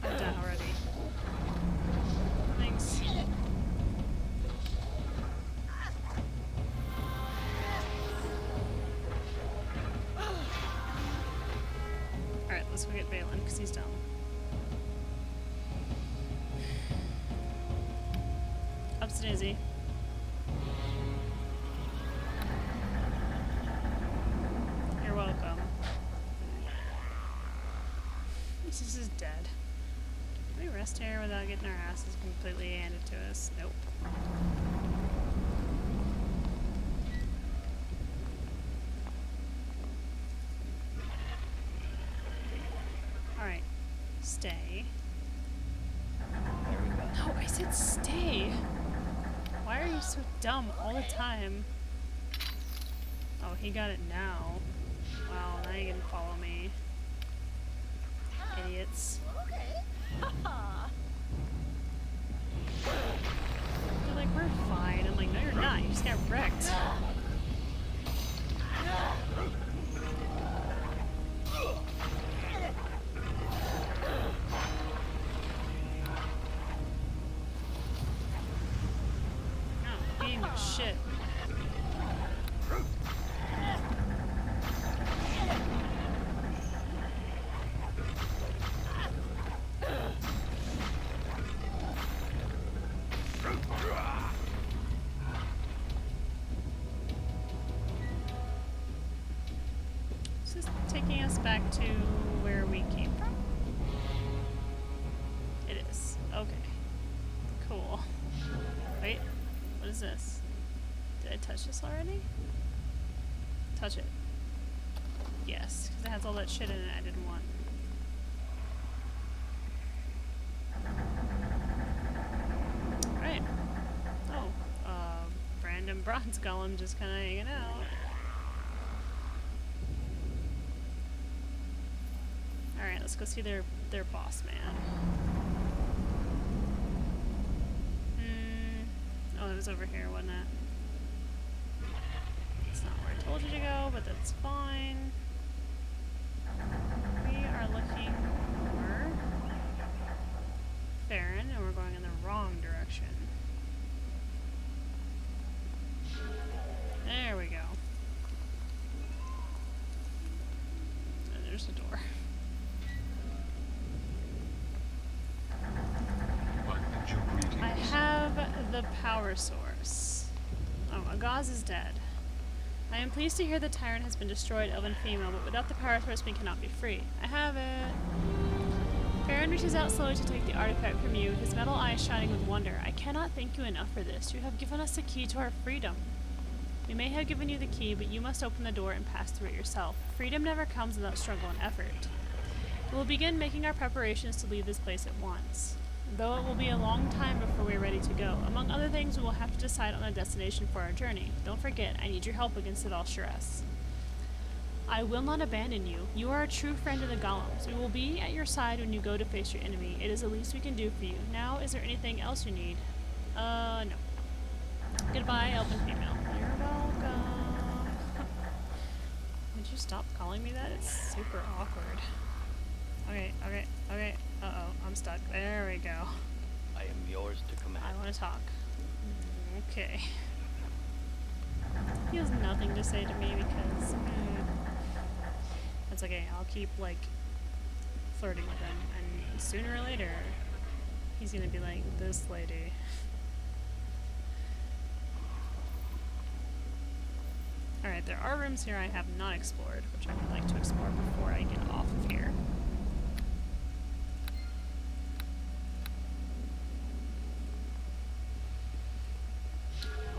I'm done already. Thanks. Alright, let's go get Valen, because he's dumb. Ups Daisy. You're welcome. This is dead. Can we rest here without getting our asses completely handed to us? Nope. Alright. Stay. There we go. No, I said stay! Why are you so dumb all the time? Oh, he got it now. Wow, now you can follow me. Idiots. Okay. They're like, we're fine. I'm like, no, you're not. You just got wrecked. Oh, being your shit. This is taking us back to where we came from? It is. Okay. Cool. Wait. What is this? Did I touch this already? Touch it. Yes, because it has all that shit in it I didn't want. Right. Oh, random bronze golem just kind of hanging out. Alright, let's go see their boss man. Oh, it was over here, wasn't it? It's not where I told you to go, but that's fine. We are looking for Farron, and we're going in the wrong direction. There we go. There's a door. I bid you greetings. I have the power source. Oh, Agaz is dead. I am pleased to hear the tyrant has been destroyed, elven female, but without the power source we cannot be free. I have it. Baron reaches out slowly to take the artifact from you, his metal eyes shining with wonder. I cannot thank you enough for this. You have given us the key to our freedom. We may have given you the key, but you must open the door and pass through it yourself. Freedom never comes without struggle and effort. We will begin making our preparations to leave this place at once. Though it will be a long time before we are ready to go. Among other things, we will have to decide on a destination for our journey. Don't forget, I need your help against Adal Shiraz. I will not abandon you. You are a true friend of the golems. We will be at your side when you go to face your enemy. It is the least we can do for you. Now, is there anything else you need? No. Goodbye, elven female. You're welcome. Would you stop calling me that? It's super awkward. Okay. Uh-oh, I'm stuck. There we go. I am yours to command. I want to talk. Okay. He has nothing to say to me because... That's okay, I'll keep, like, flirting with him, and sooner or later, he's gonna be like, this lady. Alright, there are rooms here I have not explored, which I would like to explore before I get off of here.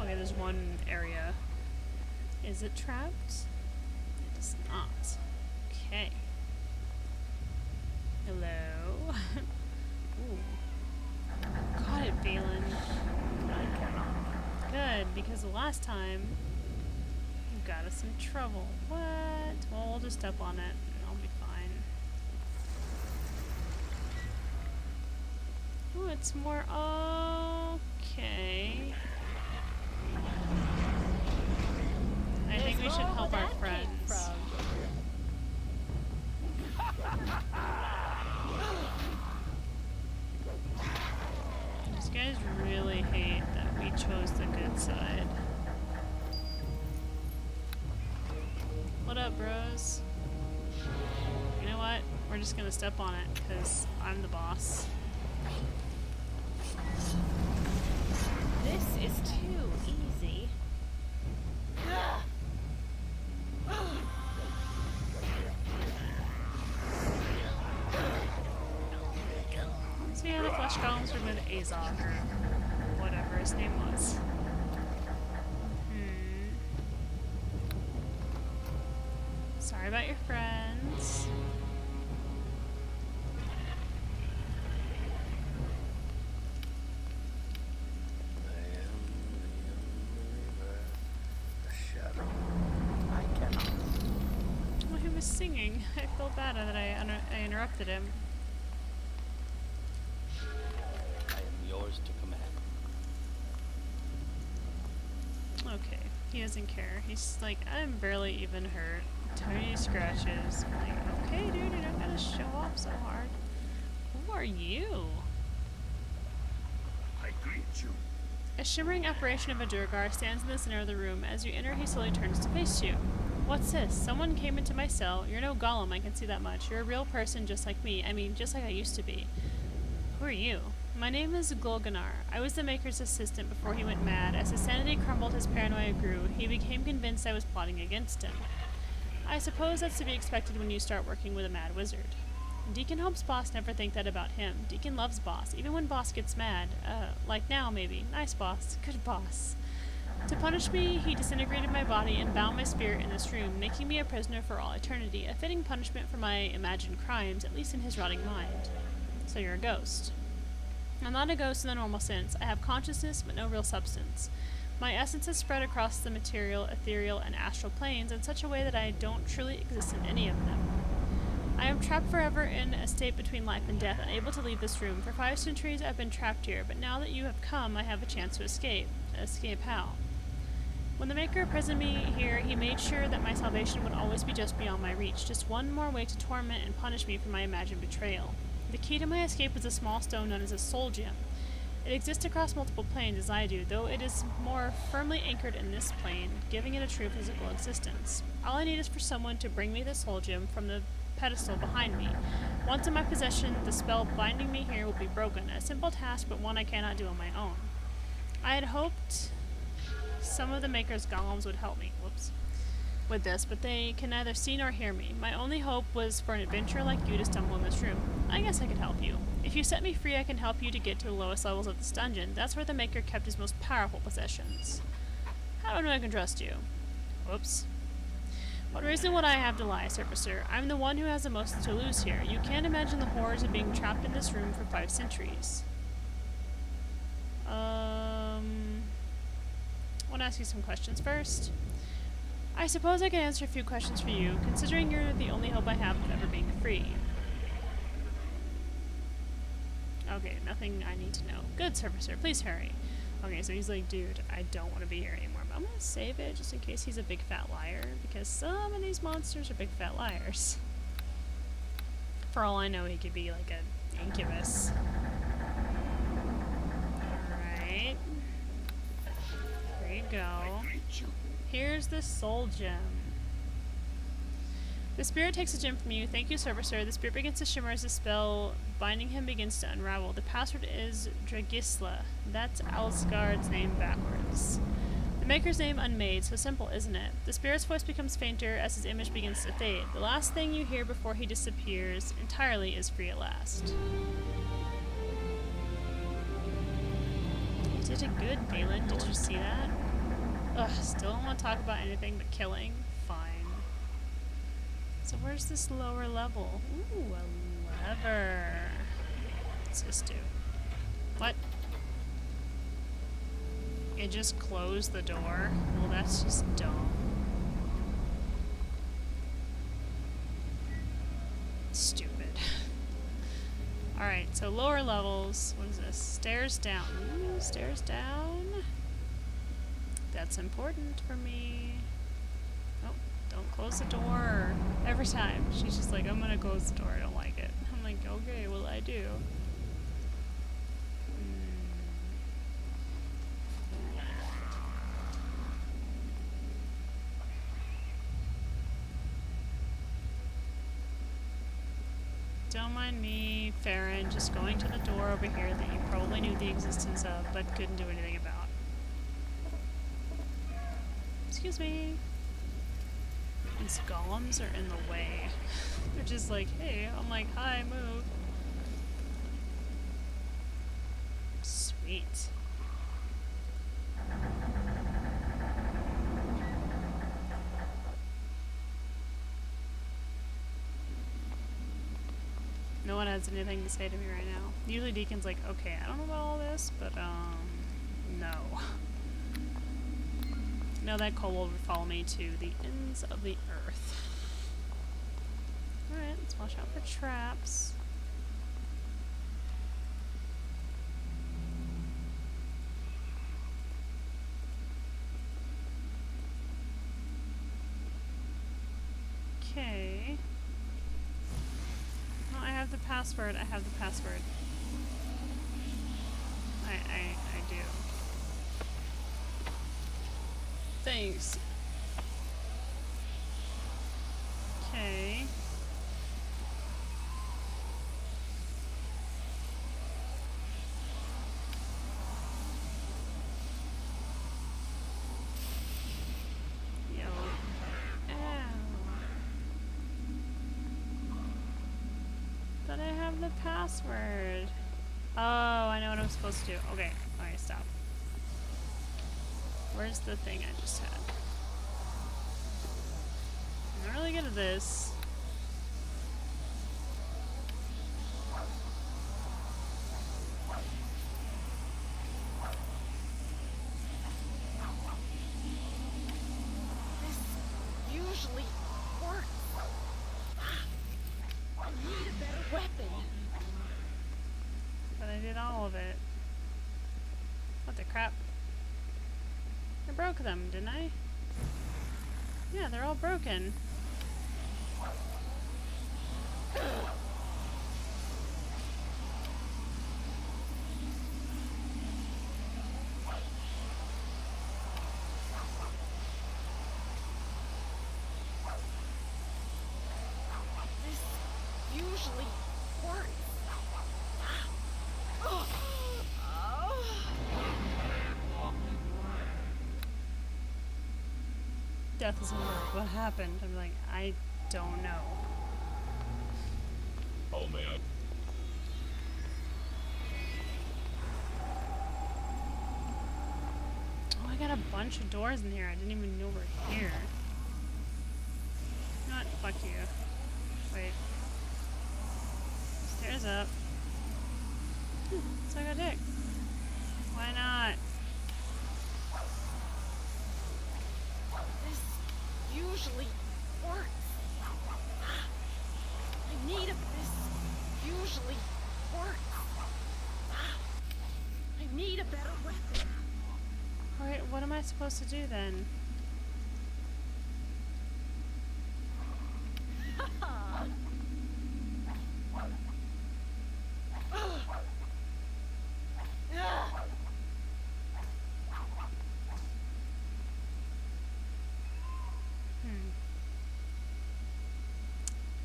Okay, there's one area. Is it trapped? It is not. Okay. Hello? Ooh. Got it, Balin. Good, because the last time you got us in trouble. What? Well, we'll just step on it and I'll be fine. Ooh, it's more... Okay. I think we should help our friends. These guys really hate that we chose the good side. What up, bros? You know what? We're just gonna step on it, because I'm the boss. This is too easy. So yeah, the flesh golems were with Azog, or whatever his name was. Sorry about your friends. I am the river, the shadow. I cannot. Well, he was singing. I felt bad that I interrupted him. I am yours to command. Okay, he doesn't care. He's like, I'm barely even hurt. Tiny scratches. I'm like, okay, dude, you don't gotta show off so hard. Who are you? I greet you. A shimmering apparition of a Durgar stands in the center of the room. As you enter, he slowly turns to face you. What's this? Someone came into my cell. You're no golem, I can see that much. You're a real person just like me. I mean, just like I used to be. Who are you? My name is Golganar. I was the Maker's assistant before he went mad. As his sanity crumbled, his paranoia grew. He became convinced I was plotting against him. I suppose that's to be expected when you start working with a mad wizard. Deacon hopes Boss never think that about him. Deacon loves Boss, even when Boss gets mad. Like now, maybe. Nice Boss. Good Boss. To punish me, he disintegrated my body and bound my spirit in this room, making me a prisoner for all eternity. A fitting punishment for my imagined crimes, at least in his rotting mind. So you're a ghost. I'm not a ghost in the normal sense. I have consciousness, but no real substance. My essence is spread across the material, ethereal, and astral planes in such a way that I don't truly exist in any of them. I am trapped forever in a state between life and death, unable to leave this room. For 5 centuries I've been trapped here, but now that you have come, I have a chance to escape. Escape how? When the Maker imprisoned me here, he made sure that my salvation would always be just beyond my reach, just one more way to torment and punish me for my imagined betrayal. The key to my escape is a small stone known as a soul gem. It exists across multiple planes as I do, though it is more firmly anchored in this plane, giving it a true physical existence. All I need is for someone to bring me the soul gem from the pedestal behind me. Once in my possession, the spell binding me here will be broken. A simple task, but one I cannot do on my own. I had hoped some of the Maker's golems would help me with this, but they can neither see nor hear me. My only hope was for an adventurer like you to stumble in this room. I guess I could help you. If you set me free, I can help you to get to the lowest levels of this dungeon. That's where the Maker kept his most powerful possessions. How do I know I can trust you? Whoops. What reason would I have to lie, Surfacer? I'm the one who has the most to lose here. You can't imagine the horrors of being trapped in this room for 5 centuries. I want to ask you some questions first. I suppose I can answer a few questions for you, considering you're the only hope I have of ever being free. Okay, nothing I need to know. Good, Surfacer, please hurry. Okay, so he's like, dude, I don't want to be here anymore, but I'm gonna save it just in case he's a big fat liar, because some of these monsters are big fat liars. For all I know, he could be like an incubus. Alright. There you go. Here's the soul gem. The spirit takes a gem from you. Thank you, Surfacer. The spirit begins to shimmer as the spell binding him begins to unravel. The password is Dragisla. That's Alsgard's name backwards. The Maker's name unmade, so simple, isn't it? The spirit's voice becomes fainter as his image begins to fade. The last thing you hear before he disappears entirely is free at last. You did a good, Balin. Did you see that? Ugh, still don't want to talk about anything but killing. Fine. So where's this lower level? Ooh, a lever. What's this do? What? It just closed the door? Well, that's just dumb. Stupid. Alright, so lower levels. What is this? Stairs down. Ooh, stairs down. That's important for me. Oh, don't close the door. Every time. She's just like, I'm gonna close the door. I don't like it. I'm like, okay, well, I do. Don't mind me, Farron, just going to the door over here that you probably knew the existence of, but couldn't do anything about. Excuse me. These golems are in the way. They're just like, hey, I'm like, hi, move. Sweet. No one has anything to say to me right now. Usually Deacon's like, okay, I don't know about all this, but, no. No, that kobold would follow me to the ends of the earth. Alright, let's watch out for traps. Okay. No, I have the password. I have the password. I do. Thanks. Okay. Yo. Ow. But I have the password. Oh, I know what I'm supposed to do. Okay. Alright, stop. Where's the thing I just had? I'm not really good at this. This usually works. I need a better weapon. But I did all of it. What the crap? I broke them, didn't I? Yeah, they're all broken. This Death is in work. What happened? I'm like, I don't know. How may I? Oh, I got a bunch of doors in here. I didn't even know we're here. You know what? Fuck you. Wait. Stairs up. So I got a dick. Why not? This usually works. I need a this usually works. I need a better weapon. Alright, what am I supposed to do then?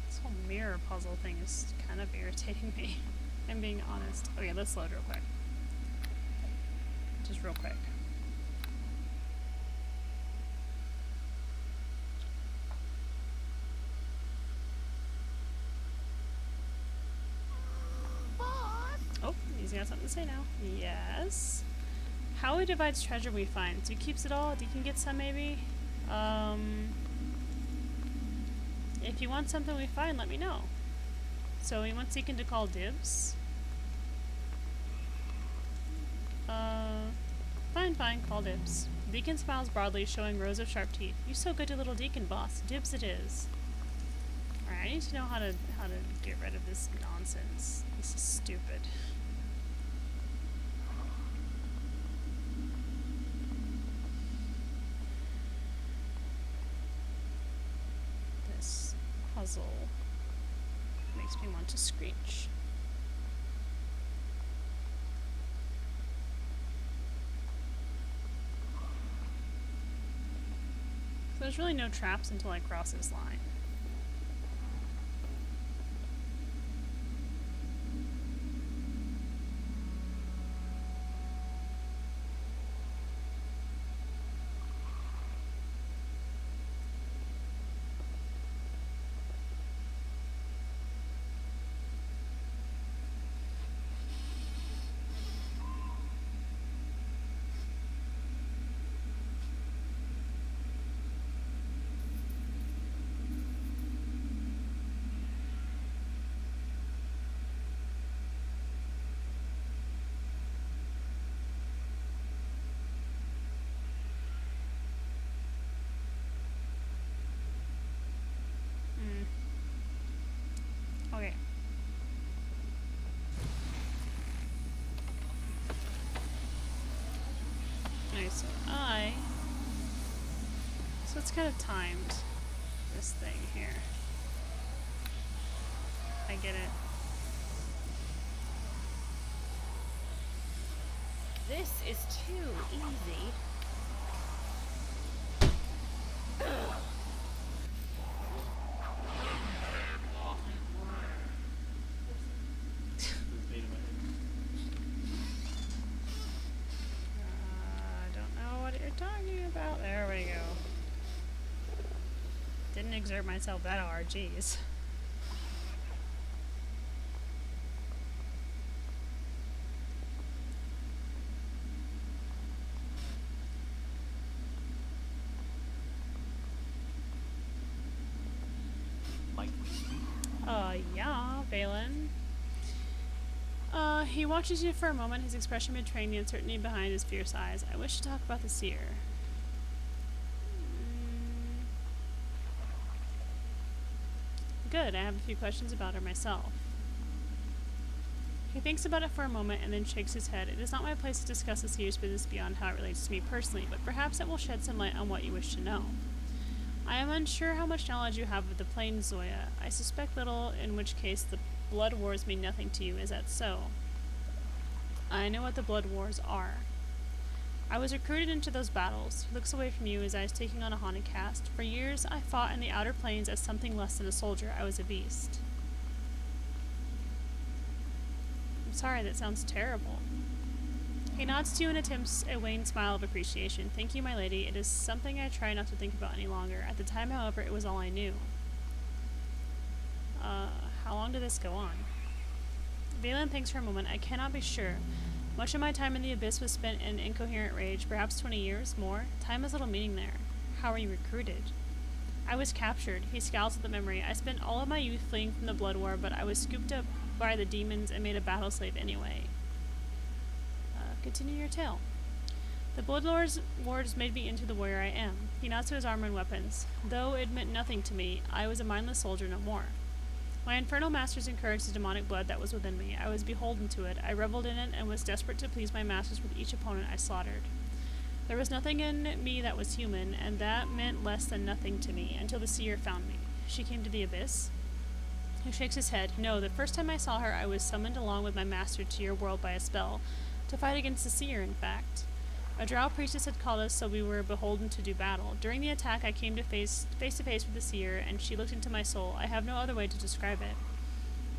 This whole mirror puzzle thing is kind of irritating me. I'm being honest. Okay, let's load real quick. Just real quick. Boss! Oh, he's got something to say now. Yes. How he divides treasure we find. So he keeps it all. Deacon gets some maybe. If you want something we find, let me know. So he wants Deacon to call dibs. Fine, call dibs. Deacon smiles broadly, showing rows of sharp teeth. You so good to little Deacon, boss. Dibs it is. Alright, I need to know how to get rid of this nonsense. This is stupid. This puzzle makes me want to screech. So there's really no traps until I cross this line. Okay. Nice. So it's kind of timed, this thing here. I get it. This is too easy. I don't know what you're talking about. There we go. Didn't exert myself that hard, jeez. Might we speak? Yeah, Valen. He watches you for a moment, his expression betraying the uncertainty behind his fierce eyes. I wish to talk about the seer. Good, I have a few questions about her myself. He thinks about it for a moment and then shakes his head. It is not my place to discuss the seer's business beyond how it relates to me personally, but perhaps it will shed some light on what you wish to know. I am unsure how much knowledge you have of the plains, Zoya. I suspect little, in which case the blood wars mean nothing to you. Is that so? I know what the blood wars are. I was recruited into those battles. He looks away from you, his eyes taking on a haunted cast. For years, I fought in the outer plains as something less than a soldier. I was a beast. I'm sorry, that sounds terrible. He nods to you and attempts a wan smile of appreciation. Thank you, my lady. It is something I try not to think about any longer. At the time, however, it was all I knew. How long did this go on? Valen thinks for a moment. I cannot be sure. Much of my time in the Abyss was spent in incoherent rage, perhaps 20 years, more. Time has little meaning there. How were you recruited? I was captured. He scowls at the memory. I spent all of my youth fleeing from the Blood War, but I was scooped up by the demons and made a battle slave anyway. Continue your tale. The Blood Wars made me into the warrior I am. He nods to his armor and weapons. Though it meant nothing to me, I was a mindless soldier no more. My infernal masters encouraged the demonic blood that was within me. I was beholden to it. I reveled in it and was desperate to please my masters with each opponent I slaughtered. There was nothing in me that was human, and that meant less than nothing to me, until the seer found me. She came to the Abyss. He shakes his head. No, the first time I saw her, I was summoned along with my master to your world by a spell. To fight against the seer, in fact. A drow priestess had called us, so we were beholden to do battle. During the attack, I came to face to face with the seer, and she looked into my soul. I have no other way to describe it.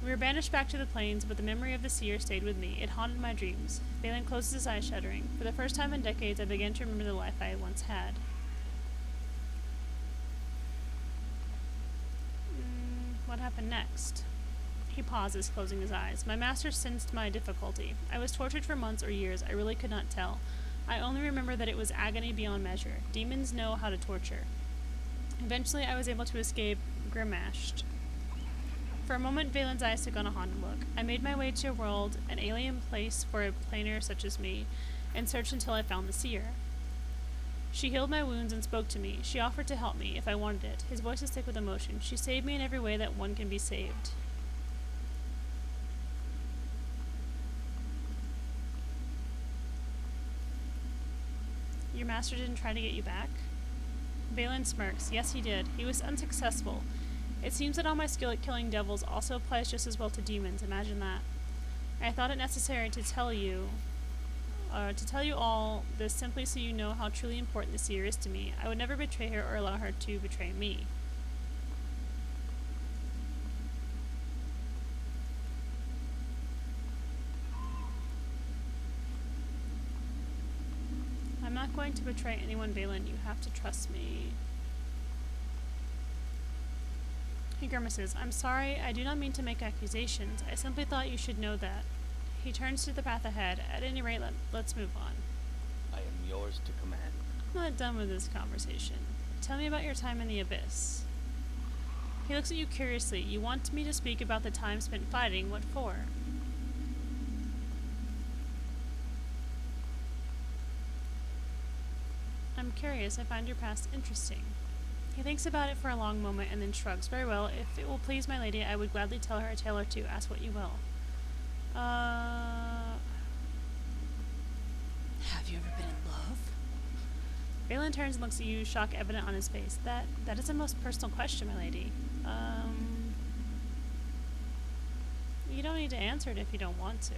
We were banished back to the plains, but the memory of the seer stayed with me. It haunted my dreams. Valen closes his eyes, shuddering. For the first time in decades, I began to remember the life I once had. What happened next? He pauses, closing his eyes. My master sensed my difficulty. I was tortured for months or years. I really could not tell. I only remember that it was agony beyond measure. Demons know how to torture. Eventually, I was able to escape Grimashed. For a moment, Valen's eyes took on a haunted look. I made my way to a world, an alien place for a plainer such as me, and searched until I found the seer. She healed my wounds and spoke to me. She offered to help me if I wanted it. His voice is thick with emotion. She saved me in every way that one can be saved. Your master didn't try to get you back? Valen smirks. Yes, he did. He was unsuccessful. It seems that all my skill at killing devils also applies just as well to demons. Imagine that. I thought it necessary to tell you all this simply so you know how truly important the seer is to me. I would never betray her or allow her to betray me. I'm not going to betray anyone, Valen. You have to trust me. He grimaces. I'm sorry. I do not mean to make accusations. I simply thought you should know that. He turns to the path ahead. At any rate, let's move on. I am yours to command. I'm not done with this conversation. Tell me about your time in the Abyss. He looks at you curiously. You want me to speak about the time spent fighting. What for? I'm curious. I find your past interesting. He thinks about it for a long moment and then shrugs. Very well. If it will please my lady, I would gladly tell her a tale or two. Ask what you will. Have you ever been in love? Valen turns and looks at you, shock evident on his face. That is a most personal question, my lady. You don't need to answer it if you don't want to.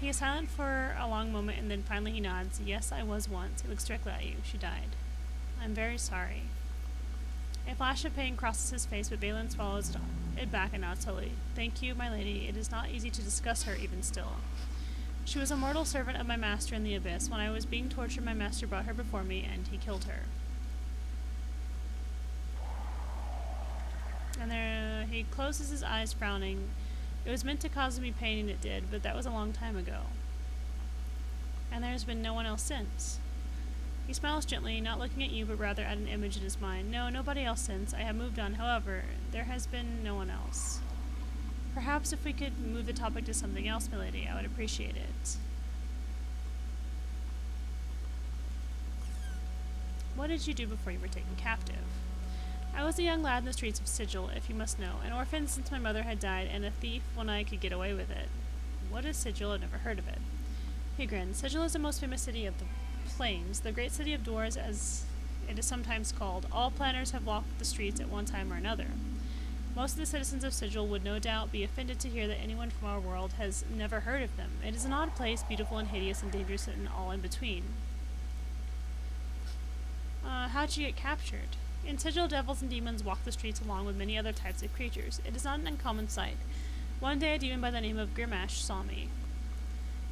He is silent for a long moment, and then finally he nods. Yes, I was once. He looks directly at you. She died. I'm very sorry. A flash of pain crosses his face, but Valen swallows it back and nods slowly. Thank you, my lady. It is not easy to discuss her, even still. She was a mortal servant of my master in the Abyss. When I was being tortured, my master brought her before me, and he killed her. And there, he closes his eyes, frowning. It was meant to cause me pain, and it did, but that was a long time ago. And there's been no one else since. He smiles gently, not looking at you, but rather at an image in his mind. No, nobody else since. I have moved on. However, there has been no one else. Perhaps if we could move the topic to something else, milady, I would appreciate it. What did you do before you were taken captive? I was a young lad in the streets of Sigil, if you must know, an orphan since my mother had died, and a thief when I could get away with it. What is Sigil? I've never heard of it. He grinned. Sigil is the most famous city of the Plains, the great city of doors, as it is sometimes called. All planners have walked the streets at one time or another. Most of the citizens of Sigil would no doubt be offended to hear that anyone from our world has never heard of them. It is an odd place, beautiful and hideous and dangerous and all in between. How'd you get captured? In Sigil, devils and demons walk the streets along with many other types of creatures. It is not an uncommon sight. One day, a demon by the name of Grimash saw me.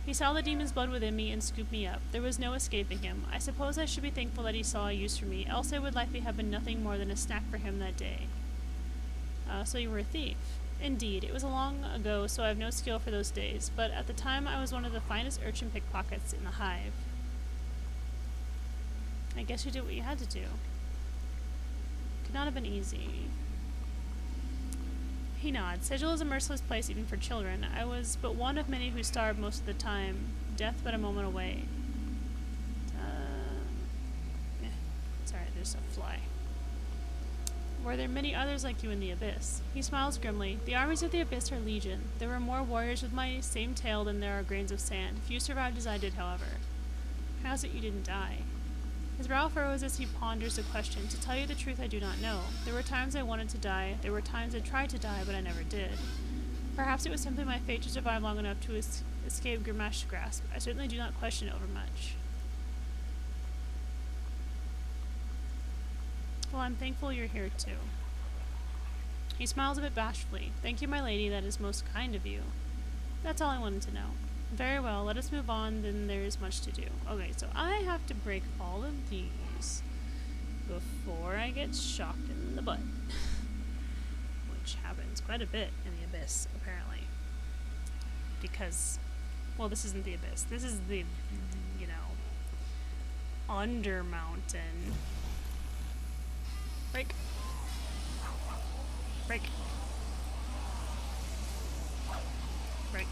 He saw the demon's blood within me and scooped me up. There was no escaping him. I suppose I should be thankful that he saw a use for me, else I would likely have been nothing more than a snack for him that day. So you were a thief. Indeed, it was long ago, so I have no skill for those days, but at the time I was one of the finest urchin pickpockets in the hive. I guess you did what you had to do. Could not have been easy. He nods. Sigil is a merciless place even for children. I was but one of many who starved most of the time. Death but a moment away. Sorry, there's a fly. Were there many others like you in the Abyss? He smiles grimly. The armies of the Abyss are legion. There were more warriors with my same tale than there are grains of sand. Few survived as I did, however. How is it you didn't die? His brow furrows as he ponders the question. To tell you the truth, I do not know. There were times I wanted to die. There were times I tried to die, but I never did. Perhaps it was simply my fate to survive long enough to escape Grimash's grasp. I certainly do not question it overmuch. Well, I'm thankful you're here, too. He smiles a bit bashfully. Thank you, my lady. That is most kind of you. That's all I wanted to know. Very well, let us move on, then there is much to do. Okay, so I have to break all of these before I get shocked in the butt. Which happens quite a bit in the Abyss, apparently. Because, well, this isn't the Abyss. This is the, you know, under mountain. Break. Break. Break.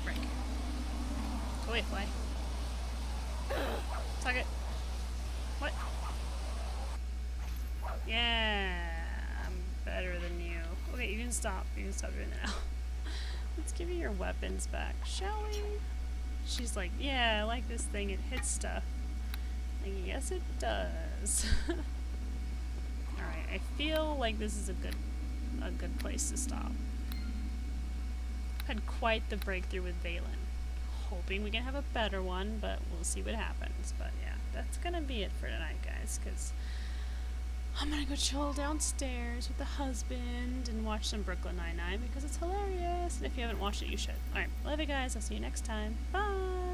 Break. Go away, fly. Suck it. What? Yeah, I'm better than you. Okay, you can stop. You can stop doing that now. Let's give you your weapons back, shall we? She's like, yeah, I like this thing. It hits stuff. Like, yes, it does. Alright, I feel like this is a good place to stop. Had quite the breakthrough with Valen. Hoping we can have a better one, but we'll see what happens. But yeah, that's gonna be it for tonight, guys, because I'm gonna go chill downstairs with the husband and watch some Brooklyn Nine-Nine because it's hilarious. And if you haven't watched it, you should. Alright, love you guys. I'll see you next time. Bye!